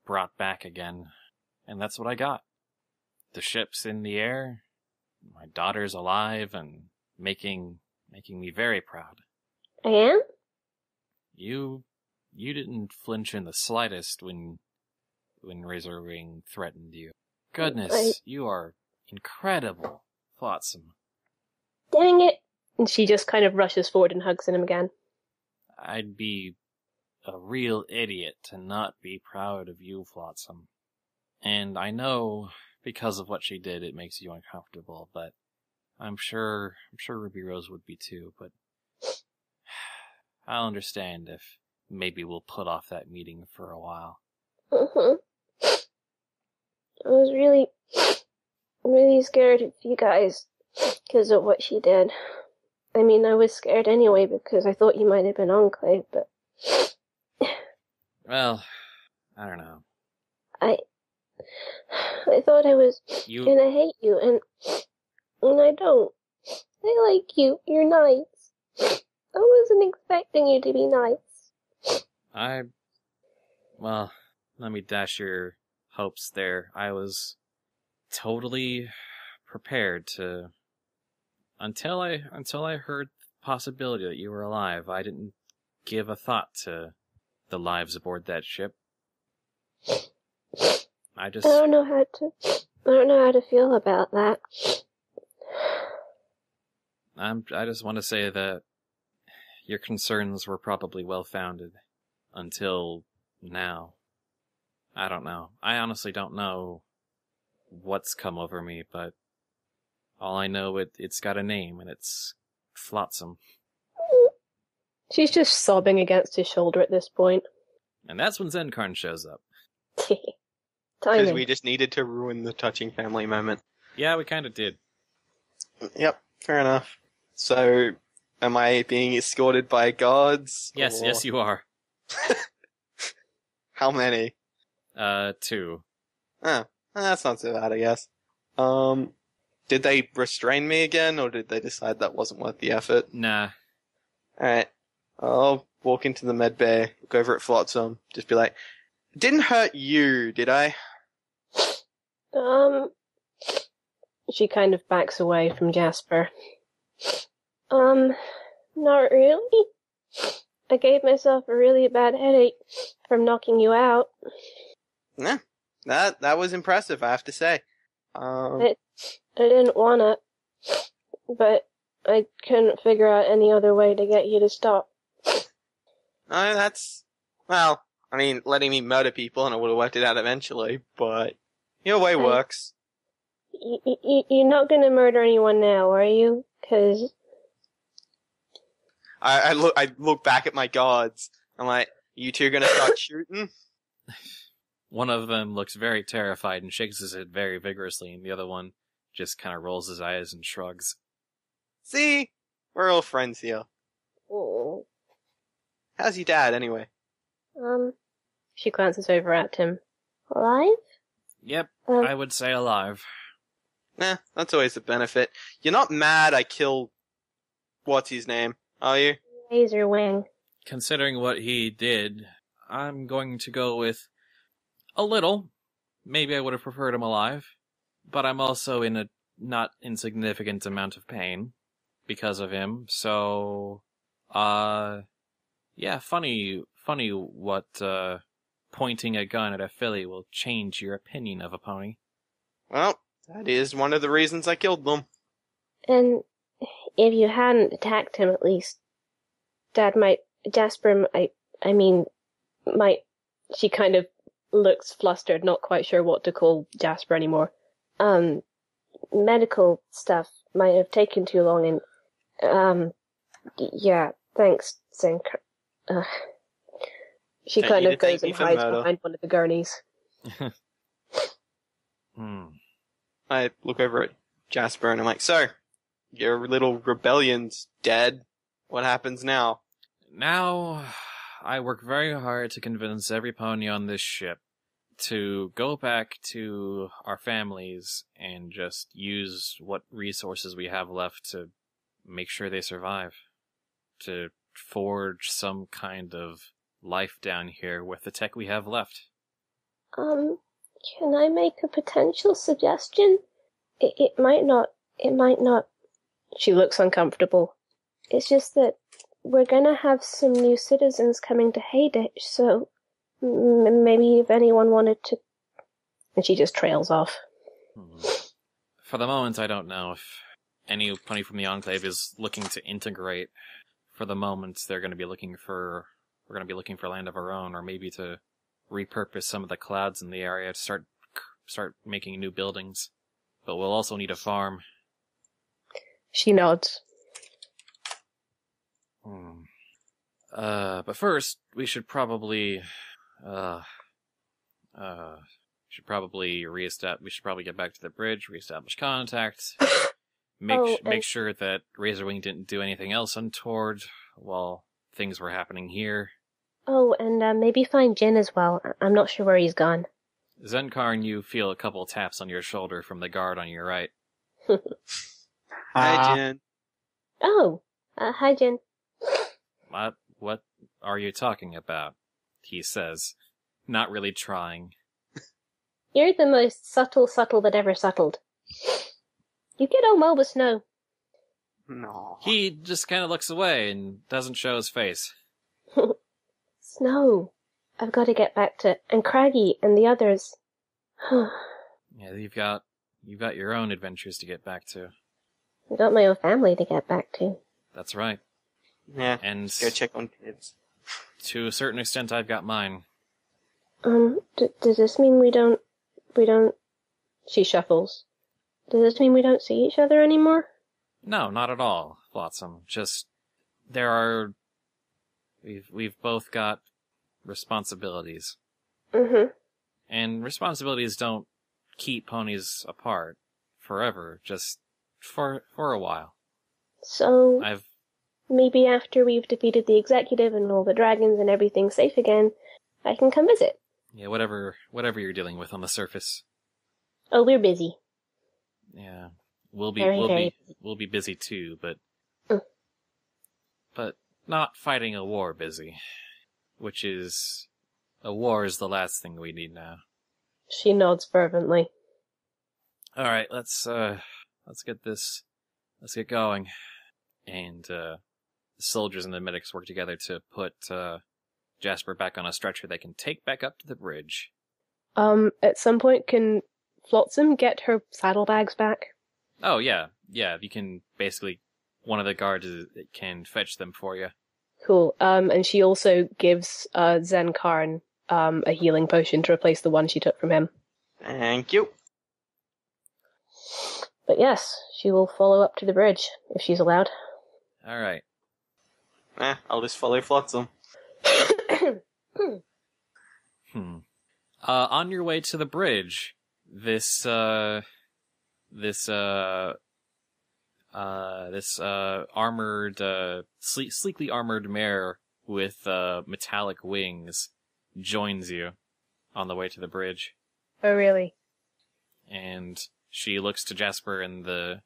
brought back again. And that's what I got. The ship's in the air, my daughter's alive, and making me very proud. I am? You didn't flinch in the slightest when Razorwing threatened you. Goodness, you are incredible, Flotsam. Dang it! And she just kind of rushes forward and hugs him again. I'd be a real idiot to not be proud of you, Flotsam. And I know, because of what she did, it makes you uncomfortable, but I'm sure Ruby Rose would be too, but I'll understand if maybe we'll put off that meeting for a while. I was really scared of you guys because of what she did. I mean, I was scared anyway because I thought you might have been Enclave, but... Well, I don't know. I thought I was gonna hate you, and I don't. I like you. You're nice. I wasn't expecting you to be nice. Well, let me dash your hopes there. I was totally prepared to... Until I heard the possibility that you were alive, I didn't give a thought to the lives aboard that ship. I don't know how to feel about that. I just want to say that your concerns were probably well-founded until now. I don't know. I honestly don't know what's come over me, but all I know, it's got a name, and it's Flotsam. She's just sobbing against his shoulder at this point. And that's when Zenkarn shows up. Because we just needed to ruin the touching family moment. Yeah, we kind of did. Yep, fair enough. So, am I being escorted by guards? Yes, or... yes you are. How many? 2. Oh, that's not so bad, I guess. Did they restrain me again, or did they decide that wasn't worth the effort? Nah. Alright. I'll walk into the med bay, look over at Flotsam, just be like, didn't hurt you, did I? She kind of backs away from Jasper. Not really. I gave myself a really bad headache from knocking you out. Yeah, that was impressive, I have to say. I didn't wanna, but I couldn't figure out any other way to get you to stop. That's... Well, I mean, letting me murder people and I would have worked it out eventually, but your way works. You're not gonna murder anyone now, are you? 'Cause... I look back at my guards. I'm like, you two gonna start shooting? One of them looks very terrified and shakes his head very vigorously, and the other one just kind of rolls his eyes and shrugs. See? We're all friends here. Oh. How's your dad, anyway? She glances over at him. Alive? Yep, I would say alive. Nah, that's always a benefit. You're not mad I killed... What's his name, are you? Razor Wing. Considering what he did, I'm going to go with a little. Maybe I would have preferred him alive. But I'm also in a not insignificant amount of pain because of him, so... Yeah, funny what, pointing a gun at a filly will change your opinion of a pony. Well, that is one of the reasons I killed them. And if you hadn't attacked him at least, Jasper might... She kind of looks flustered, not quite sure what to call Jasper anymore. Medical stuff might have taken too long and, yeah, thanks, Zenk. She Don't kind need of to thank goes me and for hides murder. behind one of the gurneys. I look over at Jasper and I'm like, so, your little rebellion's dead. What happens now? Now, I work very hard to convince every pony on this ship to go back to our families and just use what resources we have left to make sure they survive. To forge some kind of life down here with the tech we have left. Can I make a potential suggestion? It might not... She looks uncomfortable. It's just that we're gonna have some new citizens coming to Hayditch, so maybe if anyone wanted to... And she just trails off. For the moment, I don't know if any pony from the Enclave is looking to integrate. For the moment, we're going to be looking for land of our own, or maybe to repurpose some of the clouds in the area to start making new buildings. But we'll also need a farm. She nods. But first, we should probably get back to the bridge, reestablish contact, make sure that Razorwing didn't do anything else untoward while things were happening here. Oh, and maybe find Jin as well. I'm not sure where he's gone. Zenkarn, you feel a couple taps on your shoulder from the guard on your right. Hi, Jen. Oh, hi Jin. What are you talking about? He says, not really trying. You're the most subtle that ever subtled. You get on well with Snow. No. He just kind of looks away and doesn't show his face. Snow. I've got to get back to... And Craggy and the others. Yeah, you've got your own adventures to get back to. I've got my own family to get back to. That's right. Yeah, And go check on kids. to a certain extent, I've got mine. Does this mean we don't... She shuffles. Does this mean we don't see each other anymore? No, not at all, Flotsam. Just, we've both got responsibilities. Mm-hmm. And responsibilities don't keep ponies apart forever, just for a while. So, maybe after we've defeated the executive and all the dragons and everything's safe again, I can come visit. Yeah, whatever you're dealing with on the surface. Oh, we're busy. Yeah. We'll be busy too, but not fighting a war busy. Which is, a war is the last thing we need now. She nods fervently. Alright, let's get going. And, the soldiers and the medics work together to put, Jasper back on a stretcher they can take back up to the bridge. At some point, can Flotsam get her saddlebags back? Oh, yeah. Yeah, you can basically, one of the guards can fetch them for you. Cool. And she also gives Zen Karn a healing potion to replace the one she took from him. Thank you. But yes, she will follow up to the bridge, if she's allowed. Alright. I'll just follow Flotsam. On your way to the bridge, this armored, sleekly armored mare with metallic wings joins you on the way to the bridge. Oh, really? And she looks to Jasper in the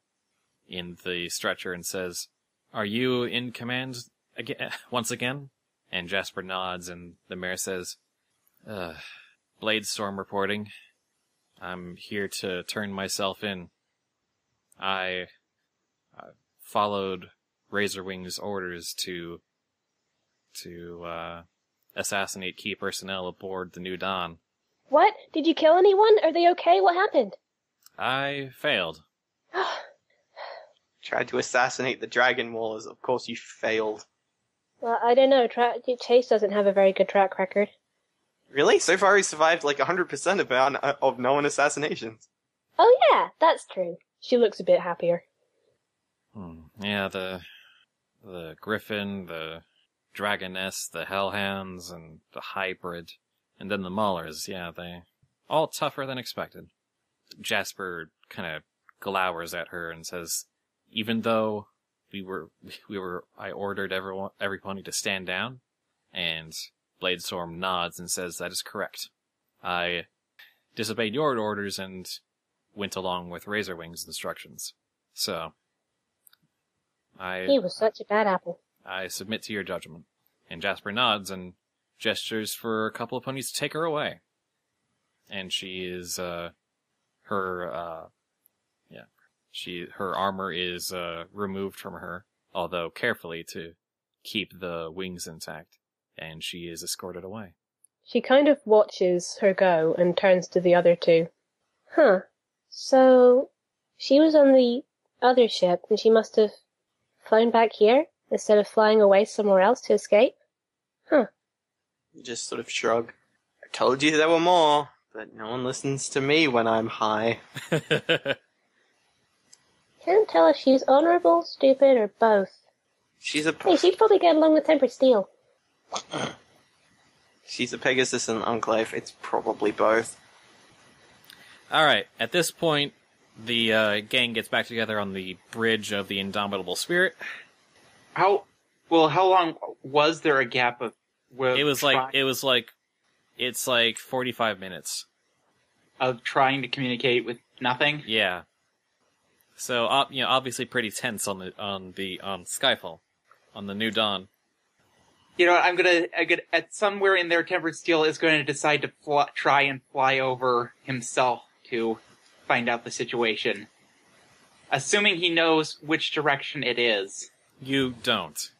stretcher and says, "Are you in command again, once again?" And Jasper nods, and the mare says, "Bladestorm reporting. I'm here to turn myself in. I followed Razorwing's orders to assassinate key personnel aboard the New Dawn. What? Did you kill anyone? Are they okay? What happened? I failed." Tried to assassinate the Dragon Wars. Of course you failed. Well, I don't know. Chase doesn't have a very good track record. Really? So far he's survived like 100% of known assassinations. Oh yeah, that's true. She looks a bit happier. Yeah, the Griffin, the Dragoness, the Hellhounds, and the Hybrid, and then the Maulers. Yeah, they all tougher than expected. Jasper kind of glowers at her and says, "Even though I ordered every pony to stand down," and Bladestorm nods and says, "That is correct. I disobeyed your orders and went along with Razorwing's instructions. So, He was such a bad apple. I submit to your judgment." And Jasper nods and gestures for a couple of ponies to take her away. And she is, her armor is, removed from her, although carefully to keep the wings intact, and she is escorted away. She kind of watches her go and turns to the other two. Huh. So, she was on the other ship, and she must have flown back here instead of flying away somewhere else to escape? Huh. Just sort of shrug. I told you there were more, but no one listens to me when I'm high. Can't tell if she's honorable, stupid, or both. She's a... Hey, she'd probably get along with Tempered Steel. She's a Pegasus and Enclave. It's probably both. Alright, at this point, the gang gets back together on the bridge of the Indomitable Spirit. How long was there a gap of? It's like 45 minutes of trying to communicate with nothing. Yeah. So, obviously pretty tense on Skyfall, on the New Dawn. You know, I'm gonna at somewhere in there, Tempered Steel is going to decide to try and fly over himself to find out the situation. Assuming he knows which direction it is. You don't.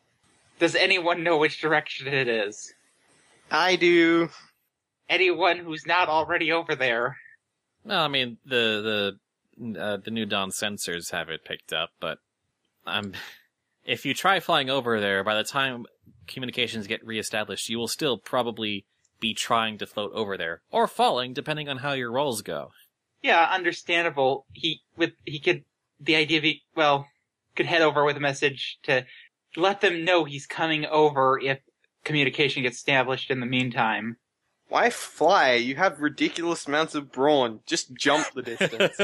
Does anyone know which direction it is? I do. Anyone who's not already over there? No, I mean, the New Dawn sensors have it picked up, but if you try flying over there, by the time communications get reestablished, you will still probably be trying to float over there, or falling, depending on how your rolls go. Yeah, understandable. He could head over with a message to let them know he's coming over if communication gets established in the meantime. Why fly? You have ridiculous amounts of brawn. Just jump the distance.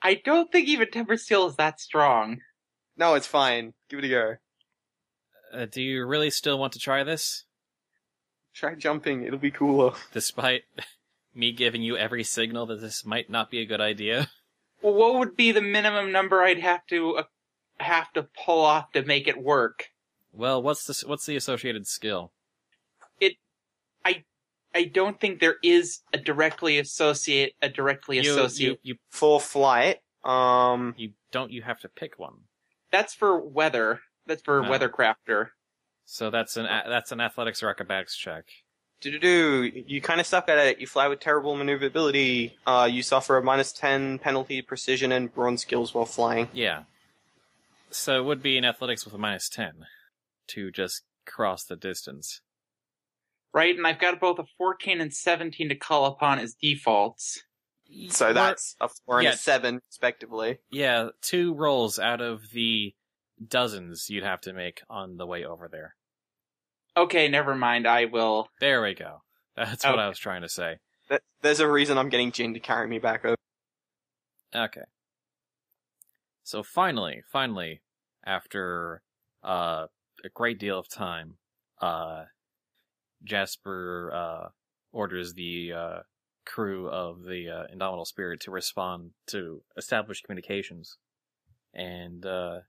I don't think even Tempered Steel is that strong. No, it's fine. Give it a go. Do you really still want to try this? Try jumping. It'll be cooler. Despite me giving you every signal that this might not be a good idea? Well, what would be the minimum number I'd have to pull off to make it work? Well, what's the associated skill? I don't think there is a directly associate. You for flight. You have to pick one. That's for weather. That's for weathercrafter. So that's an athletics or acrobatics check. You kind of suck at it. You fly with terrible maneuverability. You suffer a -10 penalty, precision, and brawn skills while flying. Yeah. So it would be an athletics with a -10. to just cross the distance. Right, and I've got both a 14 and 17 to call upon as defaults. So that's a 4 and yeah. a 7, respectively. Yeah, 2 rolls out of the dozens you'd have to make on the way over there. Okay, never mind, I will... There we go. That's what I Okay. was trying to say. There's a reason I'm getting Jin to carry me back over. Okay. So finally, after a great deal of time, Jasper orders the crew of the Indomitable Spirit to respond to establish communications. And the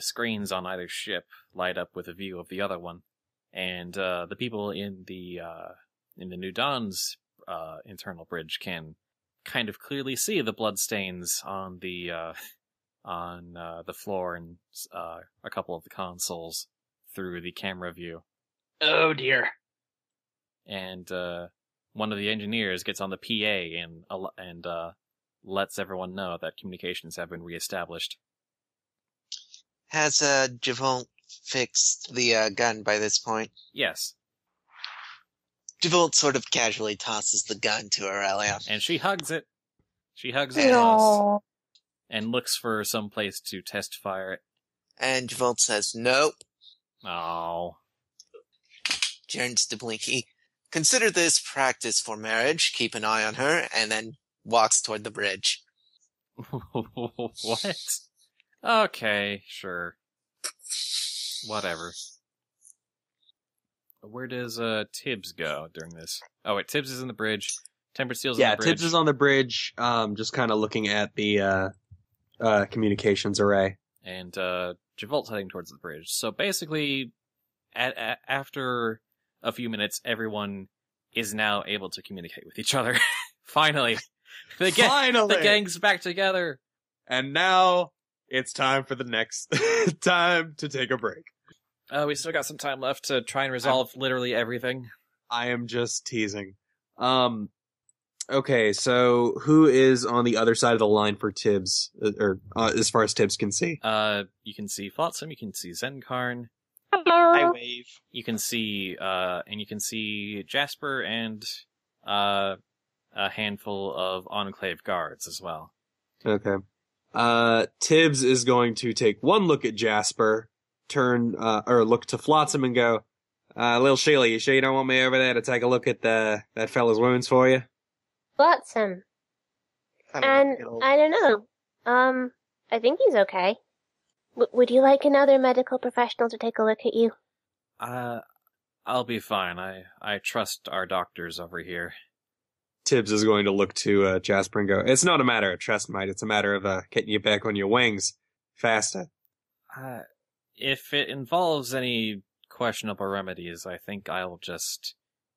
screens on either ship light up with a view of the other one. And the people in the New Dawn's internal bridge can kind of clearly see the bloodstains on the floor and a couple of the consoles through the camera view. Oh dear. And one of the engineers gets on the PA and lets everyone know that communications have been reestablished. Has Javon fixed the gun by this point? Yes, Javon sort of casually tosses the gun to Aurelia. and she hugs it. She hugs it close and looks for some place to test fire it. And Javon says, nope. Oh. Turns to Blinky. Consider this practice for marriage. Keep an eye on her, and then walks toward the bridge. What? Okay, sure. Whatever. Where does Tibbs go during this? Oh wait, Tibbs is in the bridge. Tempered Steel's on the bridge. Tibbs is on the bridge, just kind of looking at the communications array. And Javolt's heading towards the bridge. So basically, after a few minutes, everyone is now able to communicate with each other. Finally! The gang's back together! And now it's time for the next time to take a break. We still got some time left to try and resolve literally everything. I am just teasing. Okay, so who is on the other side of the line for Tibbs, or as far as Tibbs can see? You can see Flotsam, you can see Zenkarn, I wave. you can see Jasper and a handful of Enclave guards as well. Okay. Tibbs is going to take one look at Jasper, look to Flotsam and go, Lil Sheila, you sure you don't want me over there to take a look at that fella's wounds for you? Flotsam. And I don't know. I think he's okay. Would you like another medical professional to take a look at you? I'll be fine. I trust our doctors over here. Tibbs is going to look to Jasper and go, it's not a matter of trust, mate. It's a matter of getting you back on your wings faster. If it involves any questionable remedies, I think I'll just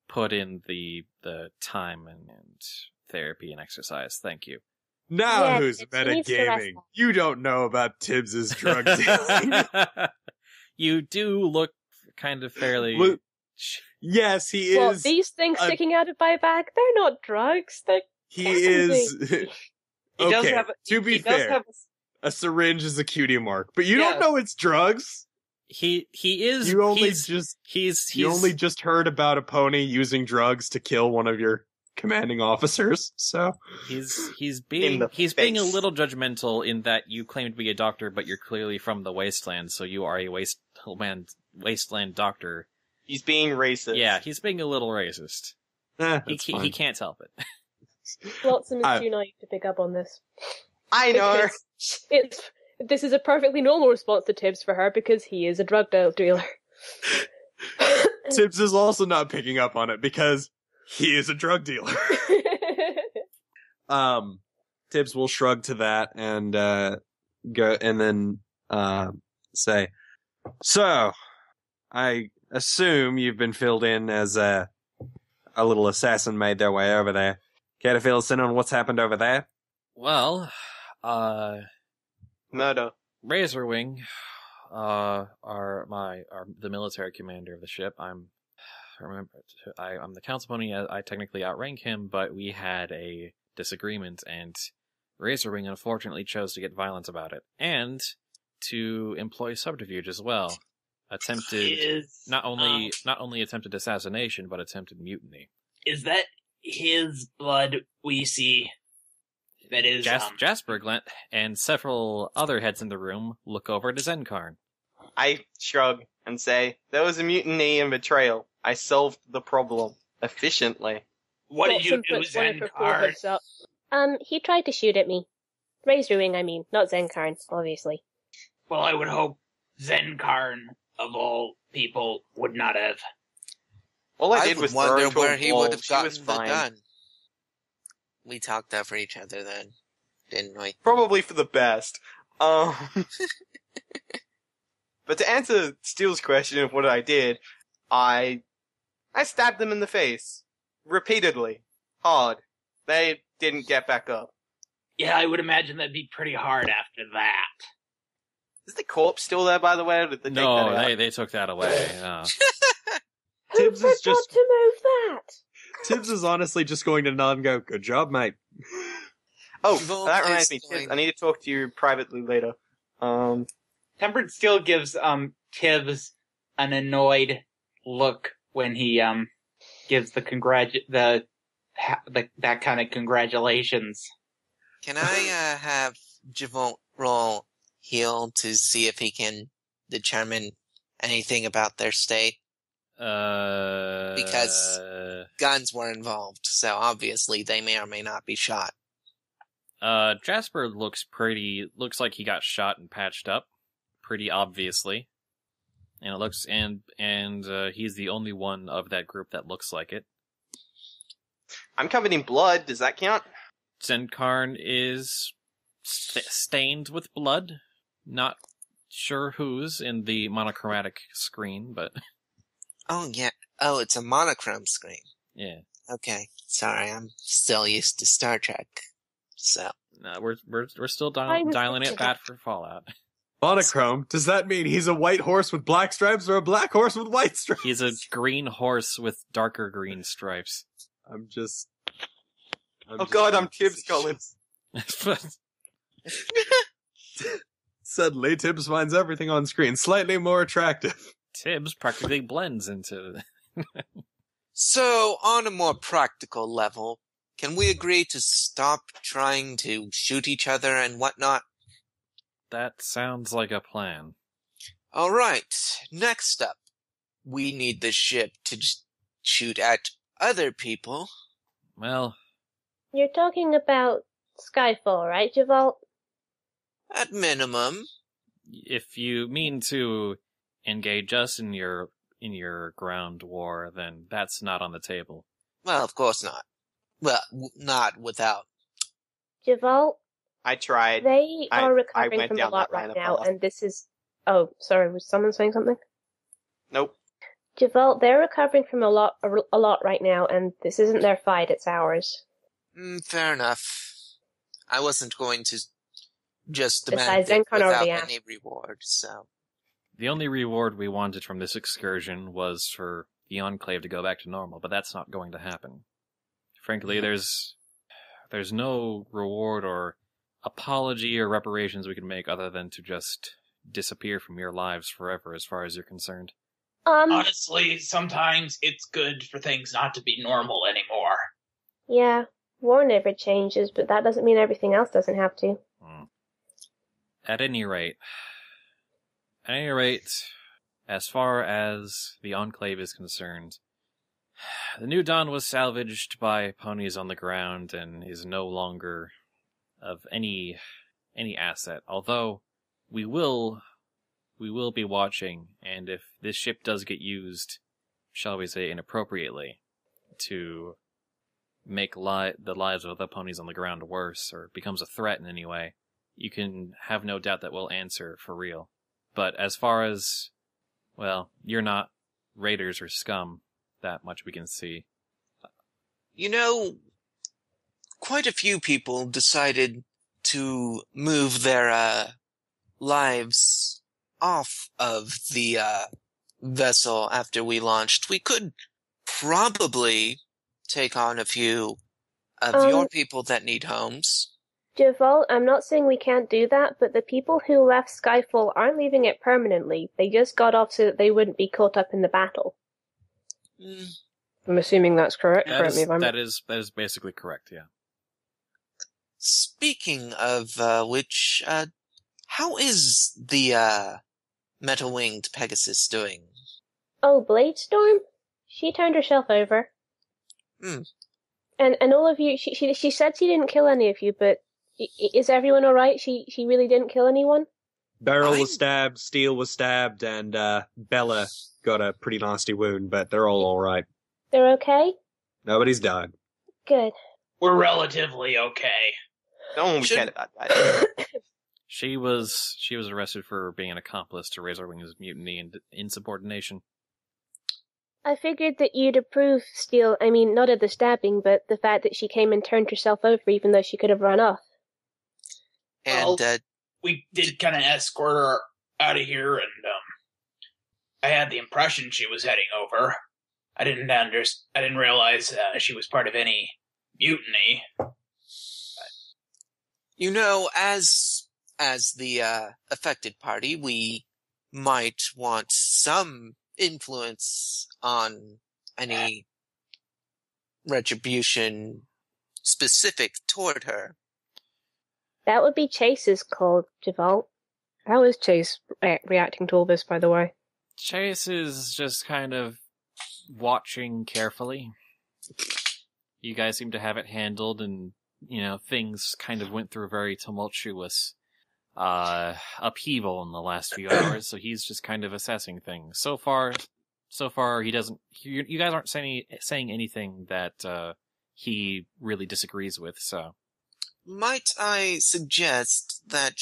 put in the time and therapy and exercise. Thank you. Now Yeah, who's he needs to rest metagaming? up. You don't know about Tibbs's drug dealing. You do look kind of fairly... Look, yes, he Well, is. these things sticking out of my back, they're not drugs. They're He is. He does Okay, have a- to be he does fair, have a syringe is a cutie mark, but you Yeah. don't know it's drugs. He is... You only he's, just he's you only just heard about a pony using drugs to kill one of your commanding officers. So He's In the being a face. little judgmental in that you claim to be a doctor, but you're clearly from the wasteland, so you are a wasteland doctor. He's being racist. Yeah, he's being a little racist. that's He fine. can't help it. Flotsam is I- too naive to pick up on this. I know. Because this is a perfectly normal response to Tibbs for her because he is a drug dealer. Tibbs is also not picking up on it because he is a drug dealer. Tibbs will shrug to that and go and then say, "So, I assume you've been filled in as a little assassin made their way over there. Care to fill us in on what's happened over there?" Well, Murder. Razorwing, the military commander of the ship. I'm the council pony. I technically outrank him, but we had a disagreement, and Razorwing unfortunately chose to get violent about it, and to employ subterfuge as well. attempted not only attempted assassination, but attempted mutiny. Is that his blood we see? That is Jasper Glent and several other heads in the room look over to Zenkarn. I shrug and say, there was a mutiny and betrayal. I solved the problem efficiently. What did you do, puts one of her Zenkarn? foreheads up. He tried to shoot at me. Razorwing, I mean, not Zenkarn, obviously. Well, I would hope Zenkarn, of all people, would not have. All I I did was would throw wonder her to where a he wall. would have She was gotten the fine. gun. We talked over each other then, didn't we? Probably for the best. But to answer Steele's question of what I did, I stabbed them in the face. Repeatedly. Hard. They didn't get back up. Yeah, I would imagine that'd be pretty hard after that. Is the corpse still there, by the way, or did they take that out? They took that away. Who Tibbs forgot is just to move that? Tibbs is honestly just going to nod and go, "Good job, mate." Oh, Revolt that reminds is me, Tibbs, going- I need to talk to you privately later. Tempered Steel gives Tibbs an annoyed look when he gives that kind of congratulations. Can I have Javont roll heal to see if he can determine anything about their state? Because guns were involved, so obviously they may or may not be shot. Jasper looks like he got shot and patched up, pretty obviously. And it looks, and he's the only one of that group that looks like it. I'm covered in blood. Does that count? Zenkarn is stained with blood. Not sure whose in the monochromatic screen, but Oh, yeah. Oh, it's a monochrome screen. yeah. Okay. Sorry, I'm still used to Star Trek. So. No, we're still I'm dialing it thinking- bad for Fallout. Monochrome. Does that mean he's a white horse with black stripes or a black horse with white stripes? He's a green horse with darker green stripes. I'm just God, I'm Tibbs Collins. Suddenly, Tibbs finds everything on screen slightly more attractive. Tibbs practically blends into. So, on a more practical level, can we agree to stop trying to shoot each other and whatnot? That sounds like a plan. Alright, next up. We need the ship to shoot at other people. Well, You're talking about Skyfall, right, Javalt? At minimum. if you mean to engage us in your ground war, then that's not on the table. Well, of course not. Well, not without. Javalt, I tried. they I are recovering went from a down lot that line right of now, path. and this is... Oh, sorry, was someone saying something? Nope. Javalt, they're recovering from a lot right now, and this isn't their fight, it's ours. Fair enough. I wasn't going to just Besides, demand it Zenkarn already without asked. any reward, so... The only reward we wanted from this excursion was for the Enclave to go back to normal, but that's not going to happen. Frankly, there's no reward or apology or reparations we can make other than to just disappear from your lives forever as far as you're concerned. Honestly, sometimes it's good for things not to be normal anymore. Yeah, war never changes, but that doesn't mean everything else doesn't have to. At any rate, as far as the Enclave is concerned, the New Dawn was salvaged by ponies on the ground and is no longer of any asset. Although we will be watching, and if this ship does get used, shall we say inappropriately, to make the lives of the ponies on the ground worse, or becomes a threat in any way, you can have no doubt that we'll answer for real. But as far as, well, you're not raiders or scum, that much we can see. You know, quite a few people decided to move their lives off of the vessel after we launched. We could probably take on a few of your people that need homes. Javol, I'm not saying we can't do that, but the people who left Skyfall aren't leaving it permanently. They just got off so that they wouldn't be caught up in the battle. I'm assuming that's correct. Correct me if I'm... That is basically correct, yeah. Speaking of which, how is the metal-winged Pegasus doing? Oh, Bladestorm? She turned herself over. And all of you, she said she didn't kill any of you, but is everyone alright? She really didn't kill anyone? Beryl was stabbed, Steele was stabbed, and Bella got a pretty nasty wound, but they're all alright. They're okay? Nobody's died. Good. We're relatively okay. Don't care about that. She was arrested for being an accomplice to Razorwing's mutiny and insubordination. I figured that you'd approve, Steele, I mean, not of the stabbing, but the fact that she came and turned herself over even though she could have run off. And, we did kind of escort her out of here, and, I had the impression she was heading over. I didn't realize, she was part of any mutiny. you know, as the affected party, we might want some influence on any retribution specific toward her. That would be Chase's call, Javol. How is Chase reacting to all this, by the way? Chase is just kind of watching carefully. You guys seem to have it handled, and, things kind of went through a very tumultuous upheaval in the last few hours, so he's just kind of assessing things. So far, he doesn't... You guys aren't saying anything that he really disagrees with, so... Might I suggest that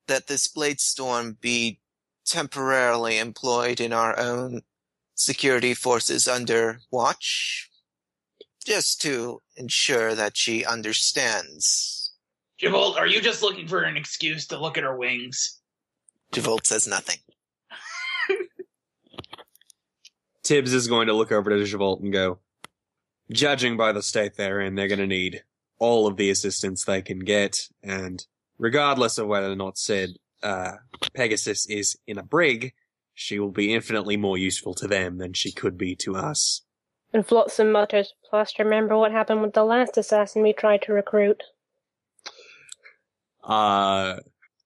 this Bladestorm be temporarily employed in our own security forces under watch? Just to ensure that she understands. Javolt, are you just looking for an excuse to look at her wings? Javolt says nothing. Tibbs is going to look over to Javolt and go, judging by the state they're in, they're going to need all of the assistance they can get, and regardless of whether or not said Pegasus is in a brig, she will be infinitely more useful to them than she could be to us. And Flotsam mutters, plus remember what happened with the last assassin we tried to recruit.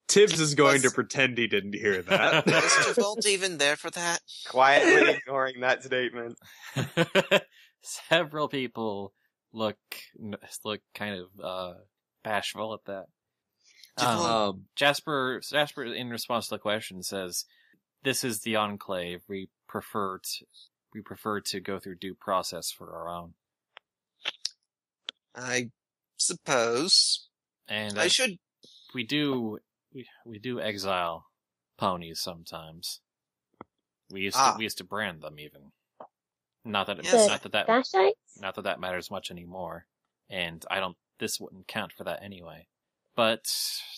Tibbs is going to pretend he didn't hear that. Was Javolt even there for that? Quietly ignoring that statement. Several people look kind of bashful at that. Jasper, in response to the question, says, "This is the Enclave. We prefer to go through due process for our own." I suppose. And we do exile ponies sometimes. We used to brand them even. Not that that matters much anymore, and this wouldn't count for that anyway. But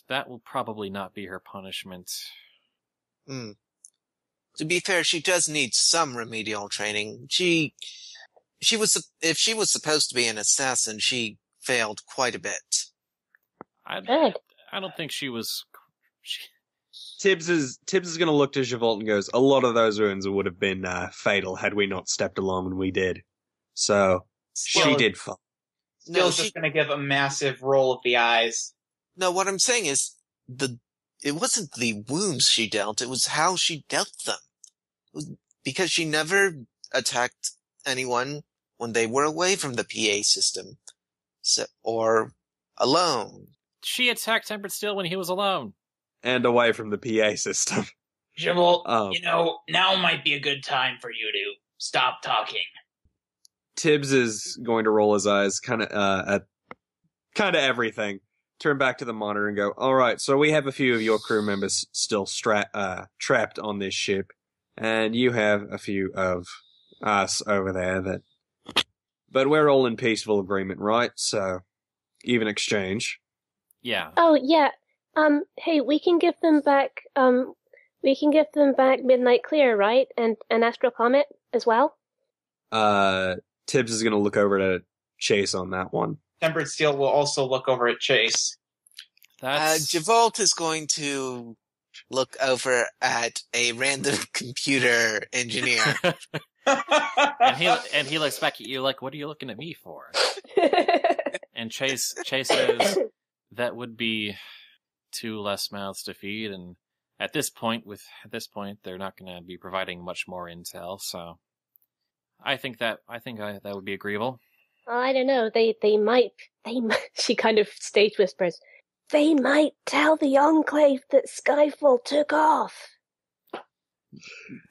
that will probably not be her punishment. To be fair, she does need some remedial training. If she was supposed to be an assassin, she failed quite a bit. I don't think she was. Tibbs is going to look to Javolt and goes, a lot of those wounds would have been fatal had we not stepped along when we did. So, she did fine. Still just going to give a massive roll of the eyes. No, what I'm saying is, it wasn't the wounds she dealt, it was how she dealt them. Because she never attacked anyone when they were away from the PA system. Or alone. She attacked Tempered Steel when he was alone. And away from the PA system. Javolt, now might be a good time for you to stop talking. Tibbs is going to roll his eyes at everything. Turn back to the monitor and go, alright, so we have a few of your crew members still trapped on this ship, and you have a few of us over there but we're all in peaceful agreement, right? So, even exchange. Yeah. Oh, yeah. Hey, we can give them back Midnight Clear, right? And Astral Comet as well? Tibbs is gonna look over to Chase on that one. Tempered Steel will also look over at Chase. Javolt is going to look over at a random computer engineer. and he looks back at you like, "What are you looking at me for?" And Chase says, "That would be 2 less mouths to feed, and at this point, they're not going to be providing much more intel. So, I think that would be agreeable." I don't know. They might. She kind of stage whispers. They might tell the Enclave that Skyfall took off.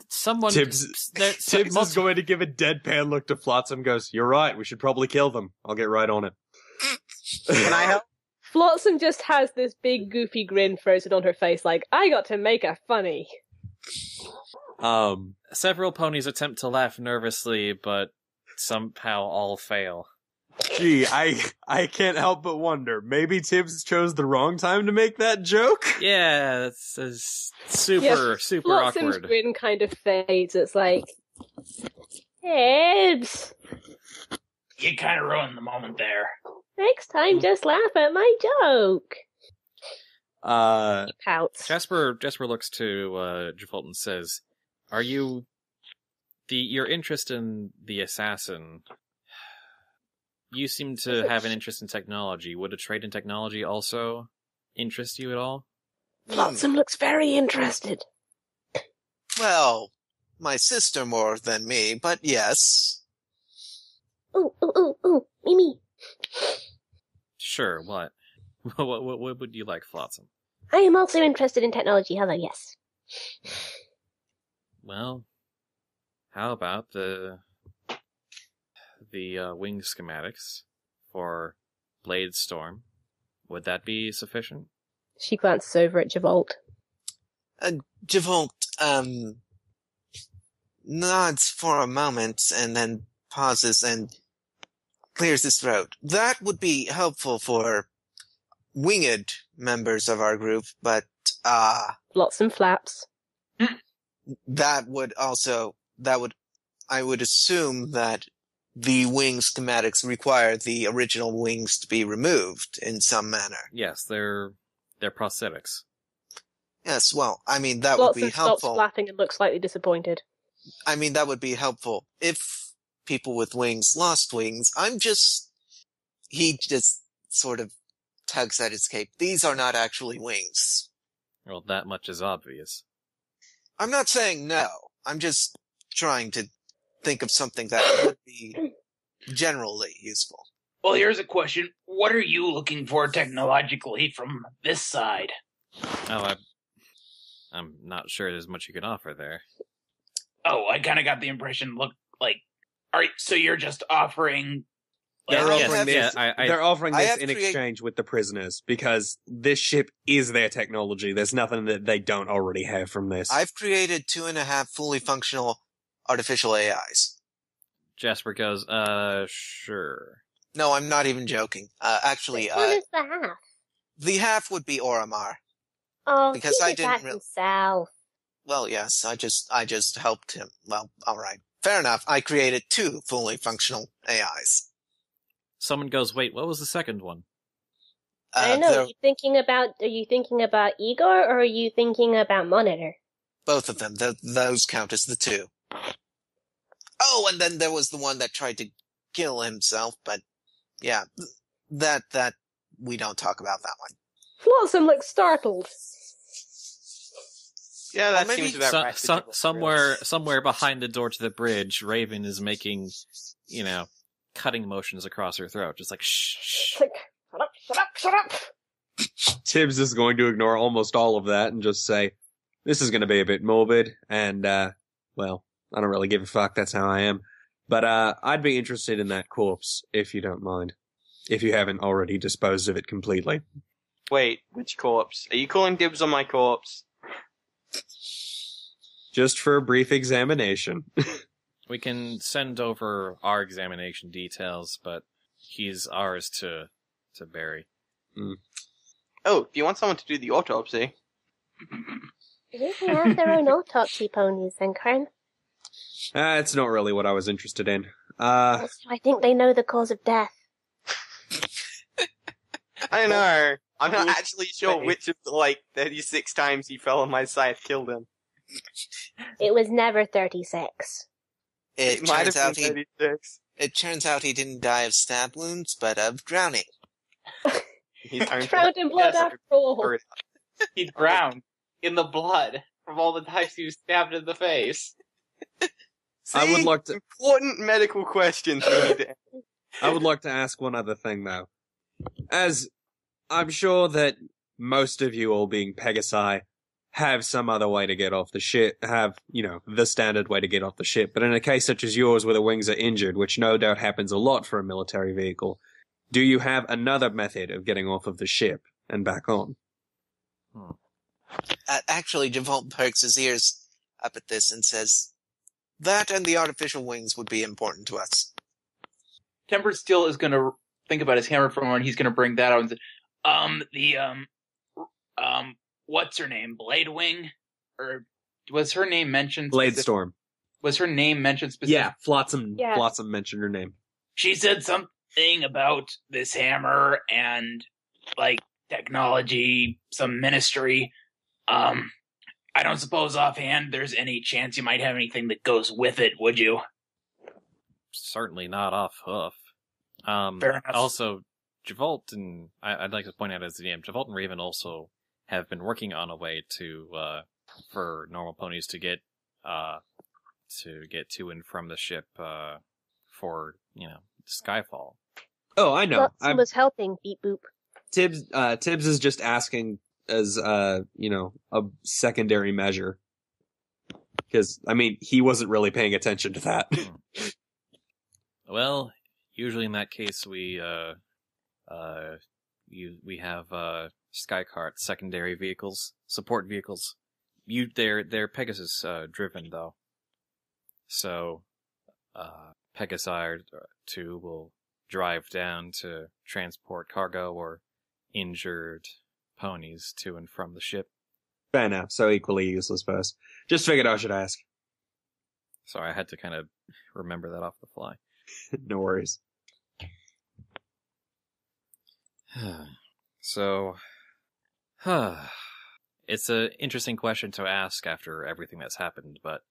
Someone Tibbs is going to give a deadpan look to Flotsam. Goes, "You're right. We should probably kill them. I'll get right on it." Can I help? Flotsam just has this big goofy grin frozen on her face, like, I got to make her funny. Several ponies attempt to laugh nervously, but somehow all fail. Gee, I can't help but wonder. Maybe Tibbs chose the wrong time to make that joke? Yeah, it's super Flotsam's awkward. grin kind of fades. It's like, Tibbs! You kind of ruined the moment there. Next time, just laugh at my joke. he pouts. Jasper looks to Javolt and says, "Are you your interest in the assassin? You seem to have an interest in technology. Would a trade in technology also interest you at all?" Flotsam looks very interested. Well, my sister more than me, but yes. Ooh, Mimi. Sure, what? What would you like, Flotsam? I am also interested in technology, hello, yes. Well, how about the wing schematics for Blade Storm? Would that be sufficient? She glances over at Javolt. Javolt, nods for a moment and then pauses and clears his throat. That would be helpful for winged members of our group, but, Flotsam flaps. I would assume that the wing schematics require the original wings to be removed in some manner. Yes, they're prosthetics. Yes, well, I mean, that would be Flotsam stops helpful. flapping and looks slightly disappointed. I mean, that would be helpful if people with wings lost wings. He just sort of tugs at his cape. These are not actually wings. Well, that much is obvious. I'm not saying no. I'm just trying to think of something that would be generally useful. Well, here's a question. What are you looking for technologically from this side? Oh, I'm not sure there's much you can offer there. Oh, I kind of got the impression, alright, so you're just offering... They're offering this. I They're offering I this have in create- exchange with the prisoners because this ship is their technology. There's nothing that they don't already have from this. I've created 2.5 fully functional artificial AIs. Jasper goes, sure. No, I'm not even joking. Actually, What is the half? the half would be Oramar. Oh, Because he I did didn't that really- himself. Well, yes, I just helped him. Well, alright. Fair enough. I created 2 fully functional AIs. Someone goes, wait, what was the second one? I don't know. they're Are you thinking about Igor or are you thinking about Monitor? both of them. Those count as the 2. Oh, and then there was the one that tried to kill himself, but yeah, that we don't talk about that one. Flotsam looks startled. Yeah, that maybe seems about right. Somewhere behind the door to the bridge, Raven is making, cutting motions across her throat, just like shh. It's like, shut up. Tibbs is going to ignore almost all of that and just say, "This is going to be a bit morbid, and, well, I don't really give a fuck, that's how I am. But, I'd be interested in that corpse, if you don't mind. If you haven't already disposed of it completely." Wait, which corpse? Are you calling dibs on my corpse? Just for a brief examination. We can send over our examination details, but he's ours to bury. Oh, do you want someone to do the autopsy? They can have their own autopsy ponies then, Karen. It's not really what I was interested in. Also, I think they know the cause of death. I know. I'm not actually sure which of the, 36 times he fell on my scythe killed him. It was never 36. It might have been 36. It turns out he didn't die of stab wounds, but of drowning. Drowned in blood after all. He'd drowned in the blood from all the times he was stabbed in the face. See? I would like to. Important medical questions we need to. I would like to ask one other thing, though. As I'm sure that most of you all being Pegasi have some other way to get off the ship, the standard way to get off the ship. But in a case such as yours where the wings are injured, which no doubt happens a lot for a military vehicle, do you have another method of getting off of the ship and back on? Actually, Javolt perks his ears up at this and says, that and the artificial wings would be important to us. Tempered Steel is going to think about his hammer for a moment. He's going to bring that out and say, what's her name? Bladewing? Or was her name mentioned? Bladestorm. Was her name mentioned specifically? Yeah, Flotsam mentioned her name. She said something about this hammer and, technology, some ministry. I don't suppose offhand there's any chance you might have anything that goes with it, would you? Certainly not off hoof. Fair enough. Also, Javolt and I'd like to point out as the DM, Javolt and Raven also have been working on a way for normal ponies to get to and from the ship for Skyfall. Oh, I know. Flotsam was helping. Beep boop. Tibbs is just asking as a secondary measure. Because, he wasn't really paying attention to that. Well, usually in that case we have Skycart secondary vehicles, support vehicles. They're Pegasus driven though. So Pegasi 2 will drive down to transport cargo or injured ponies to and from the ship. Fair enough, so equally useless first. Just figured I should ask. Sorry, I had to kind of remember that off the fly. No worries. So, it's an interesting question to ask after everything that's happened, but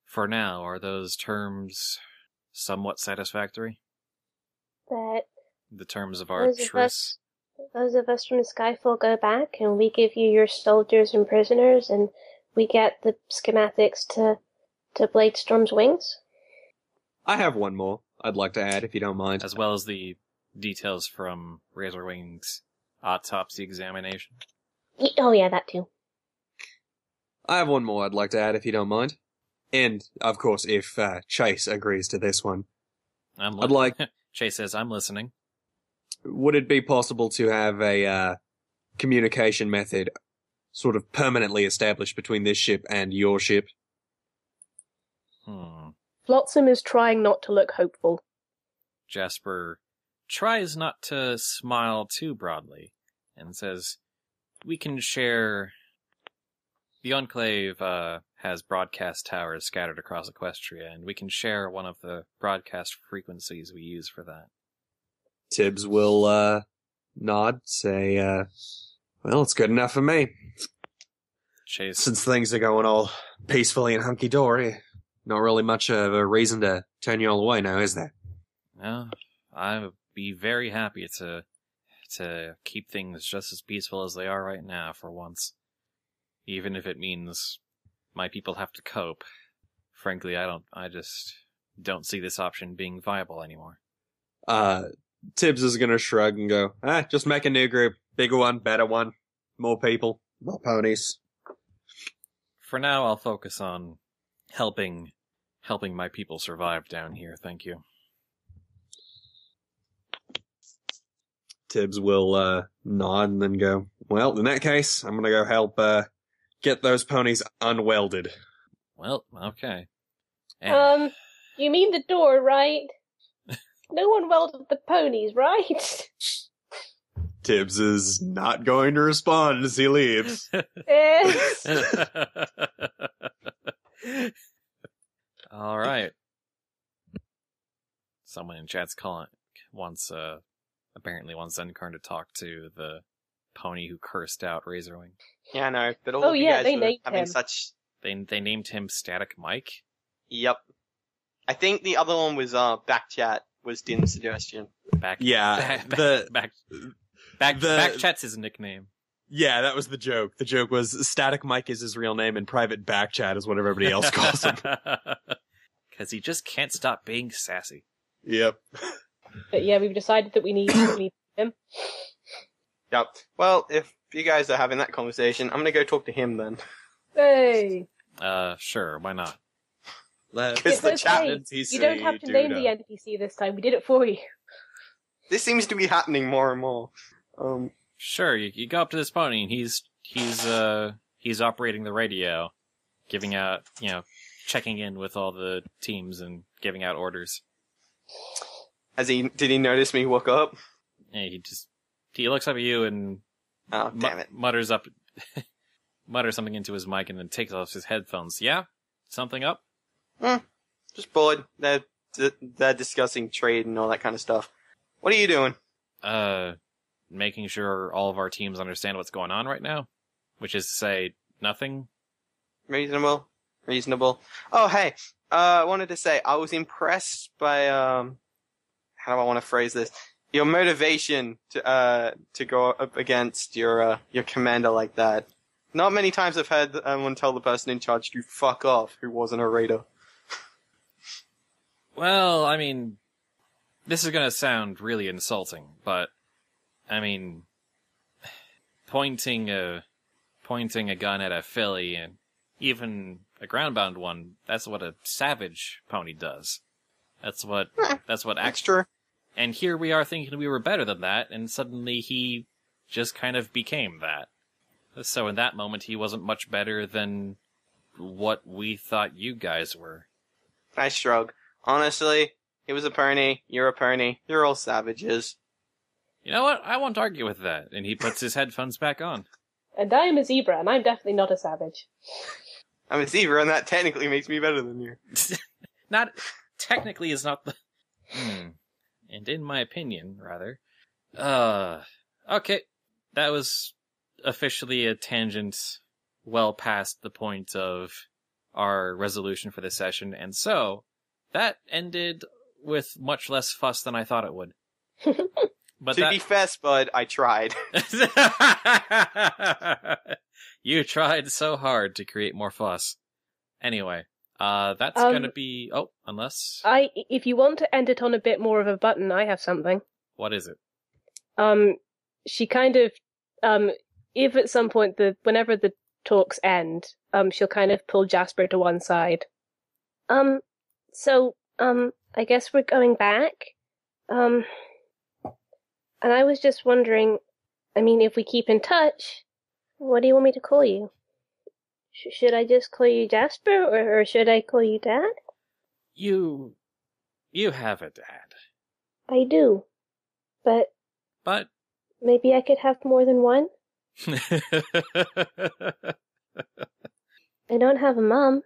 for now, are those terms somewhat satisfactory? That The terms of our truce? those of us from Skyfall go back, and we give you your soldiers and prisoners, and we get the schematics to Bladestorm's wings. I have one more I'd like to add, if you don't mind. As well as the details from Razorwing's autopsy examination. Oh yeah, that too. I have one more I'd like to add, if you don't mind. And, of course, if Chase agrees to this one. I'd like... Chase says, I'm listening. Would it be possible to have a communication method sort of permanently established between this ship and your ship? Flotsam is trying not to look hopeful. Jasper tries not to smile too broadly and says, we can share... The Enclave has broadcast towers scattered across Equestria, and we can share one of the broadcast frequencies we use for that. Tibbs will nod, say, well, it's good enough for me. Chase. Since things are going all peacefully and hunky-dory, not really much of a reason to turn you all away now, is there? No, I would be very happy to keep things just as peaceful as they are right now for once. Even if it means my people have to cope. Frankly, I just don't see this option being viable anymore. Tibbs is gonna shrug and go, just make a new group. Bigger one, better one. More people, more ponies. For now, I'll focus on helping my people survive down here, thank you. Tibbs will nod and then go, well, in that case, I'm gonna go help get those ponies unwelded. Well, okay. You mean the door, right? No one welded the ponies, right? Tibbs is not going to respond as he leaves. Yes. All right. Someone in chat's wants a apparently wants Zenkarn to talk to the pony who cursed out Razorwing. Yeah, I know, but all Oh, of you yeah, guys they were named having him. such... They named him Static Mike. Yep. I think the other one was, Backchat was Din's suggestion. Backchat's his nickname. Yeah, that was the joke. The joke was Static Mike is his real name and Private Backchat is what everybody else calls him. Because he just can't stop being sassy. Yep. But yeah, we've decided that we need him. Yep. Well, if you guys are having that conversation, I'm gonna go talk to him then. Hey! Sure, why not? Because the chat... You don't have to name the NPC this time. We did it for you. This seems to be happening more and more. Sure, you go up to this pony and he's operating the radio, giving out, checking in with all the teams and giving out orders. Did he notice me walk up? Yeah, he looks up at you and Oh, damn it. mutters something into his mic and then takes off his headphones. Yeah? Something up? Just bored. They're discussing trade and all that kind of stuff. What are you doing? Making sure all of our teams understand what's going on right now, which is to say, nothing. Reasonable. Oh, hey, I wanted to say, I was impressed by, how do I want to phrase this? Your motivation to go up against your commander like that. Not many times I've heard anyone tell the person in charge to fuck off who wasn't a raider. Well, I mean, this is gonna sound really insulting, but, I mean, pointing a gun at a filly, and even a groundbound one, that's what a savage pony does. That's what Extra. And here we are thinking we were better than that, and suddenly he just kind of became that. So in that moment, he wasn't much better than what we thought you guys were. I shrug. Honestly, he was a pony, you're a pony, you're all savages. You know what? I won't argue with that. And he puts his headphones back on. And I am a zebra, and I'm definitely not a savage. I'm a zebra, and that technically makes me better than you. Not technically is not the. And in my opinion, rather. Okay, that was officially a tangent, well past the point of our resolution for this session, and so that ended with much less fuss than I thought it would. But to be fair, Spud, I tried. You tried so hard to create more fuss. Anyway, that's gonna be... Oh, unless... If you want to end it on a bit more of a button, I have something. What is it? She kind of... if at some point, whenever the talks end, she'll kind of pull Jasper to one side. So, I guess we're going back. And I was just wondering, I mean, if we keep in touch, what do you want me to call you? Should I just call you Jasper, or should I call you Dad? You have a dad. I do. But maybe I could have more than one? I don't have a mom.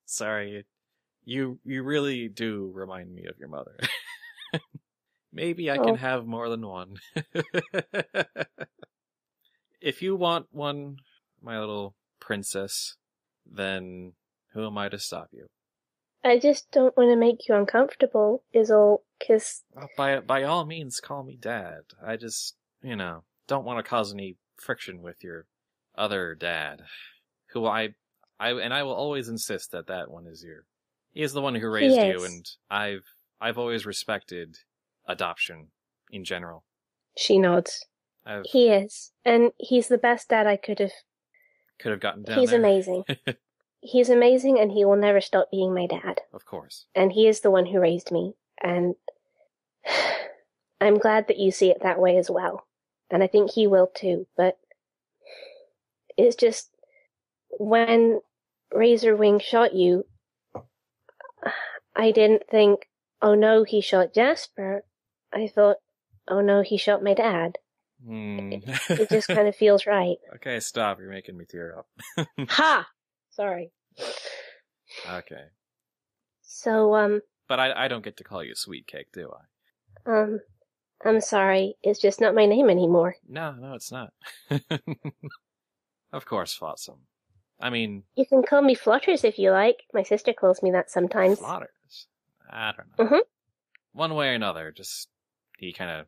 Sorry. You really do remind me of your mother. Maybe I can have more than one. If you want one, my little princess, then who am I to stop you? I just don't want to make you uncomfortable, is all, 'cause... By all means, call me Dad. I just, don't want to cause any friction with your other dad, who I will always insist that one is he is the one who raised you, and I've always respected adoption in general. She nods. He is, and he's the best dad I could have gotten down He's there. amazing. He's amazing, and he will never stop being my dad. Of course. And he is the one who raised me, and I'm glad that you see it that way as well. And I think he will too, but it's just, when Razorwing shot you, I didn't think, oh no, he shot Jasper. I thought, oh no, he shot my dad. It just kind of feels right. Okay, stop. You're making me tear up. Ha! Sorry. Okay. So, But I don't get to call you Sweet Cake, do I? I'm sorry, it's just not my name anymore. No, it's not. Of course, Flotsam. I mean... You can call me Flutters if you like. My sister calls me that sometimes. Flutters? I don't know. Mm-hmm. One way or another, just... He kind of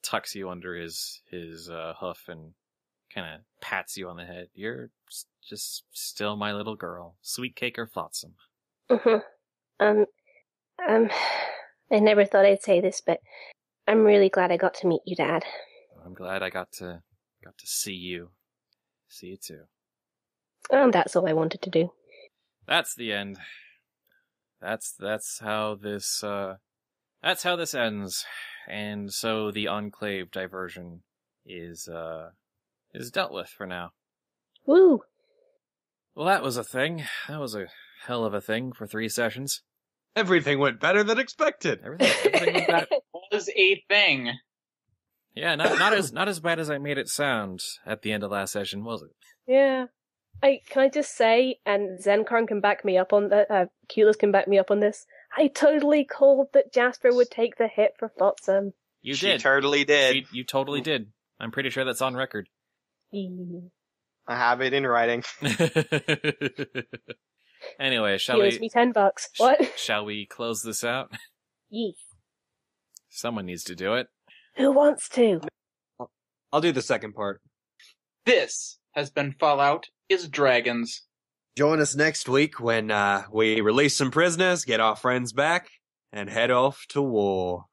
tucks you under his hoof and kind of pats you on the head. You're just still my little girl. Sweet cake or Flotsam. Mm-hmm. I never thought I'd say this, but I'm really glad I got to meet you, Dad. I'm glad I got to see you. See you too. That's all I wanted to do. That's the end. That's how this ends. And so the Enclave diversion is dealt with for now. Woo! Well, that was a thing. That was a hell of a thing for 3 sessions. Everything went better than expected. Everything went back. Was a thing. Yeah, not as bad as I made it sound at the end of last session, was it? Yeah. Can I just say, and Zenkarn can back me up on that, Keyless can back me up on this, I totally called that Jasper would take the hit for Flotsam. You She did. totally did. You totally did. I'm pretty sure that's on record. I have it in writing. Anyway, shall He owes we... me $10. What? Shall we close this out? Yeet. Someone needs to do it. Who wants to? I'll do the second part. This has been Fallout is Dragons. Join us next week when we release some prisoners, get our friends back, and head off to war.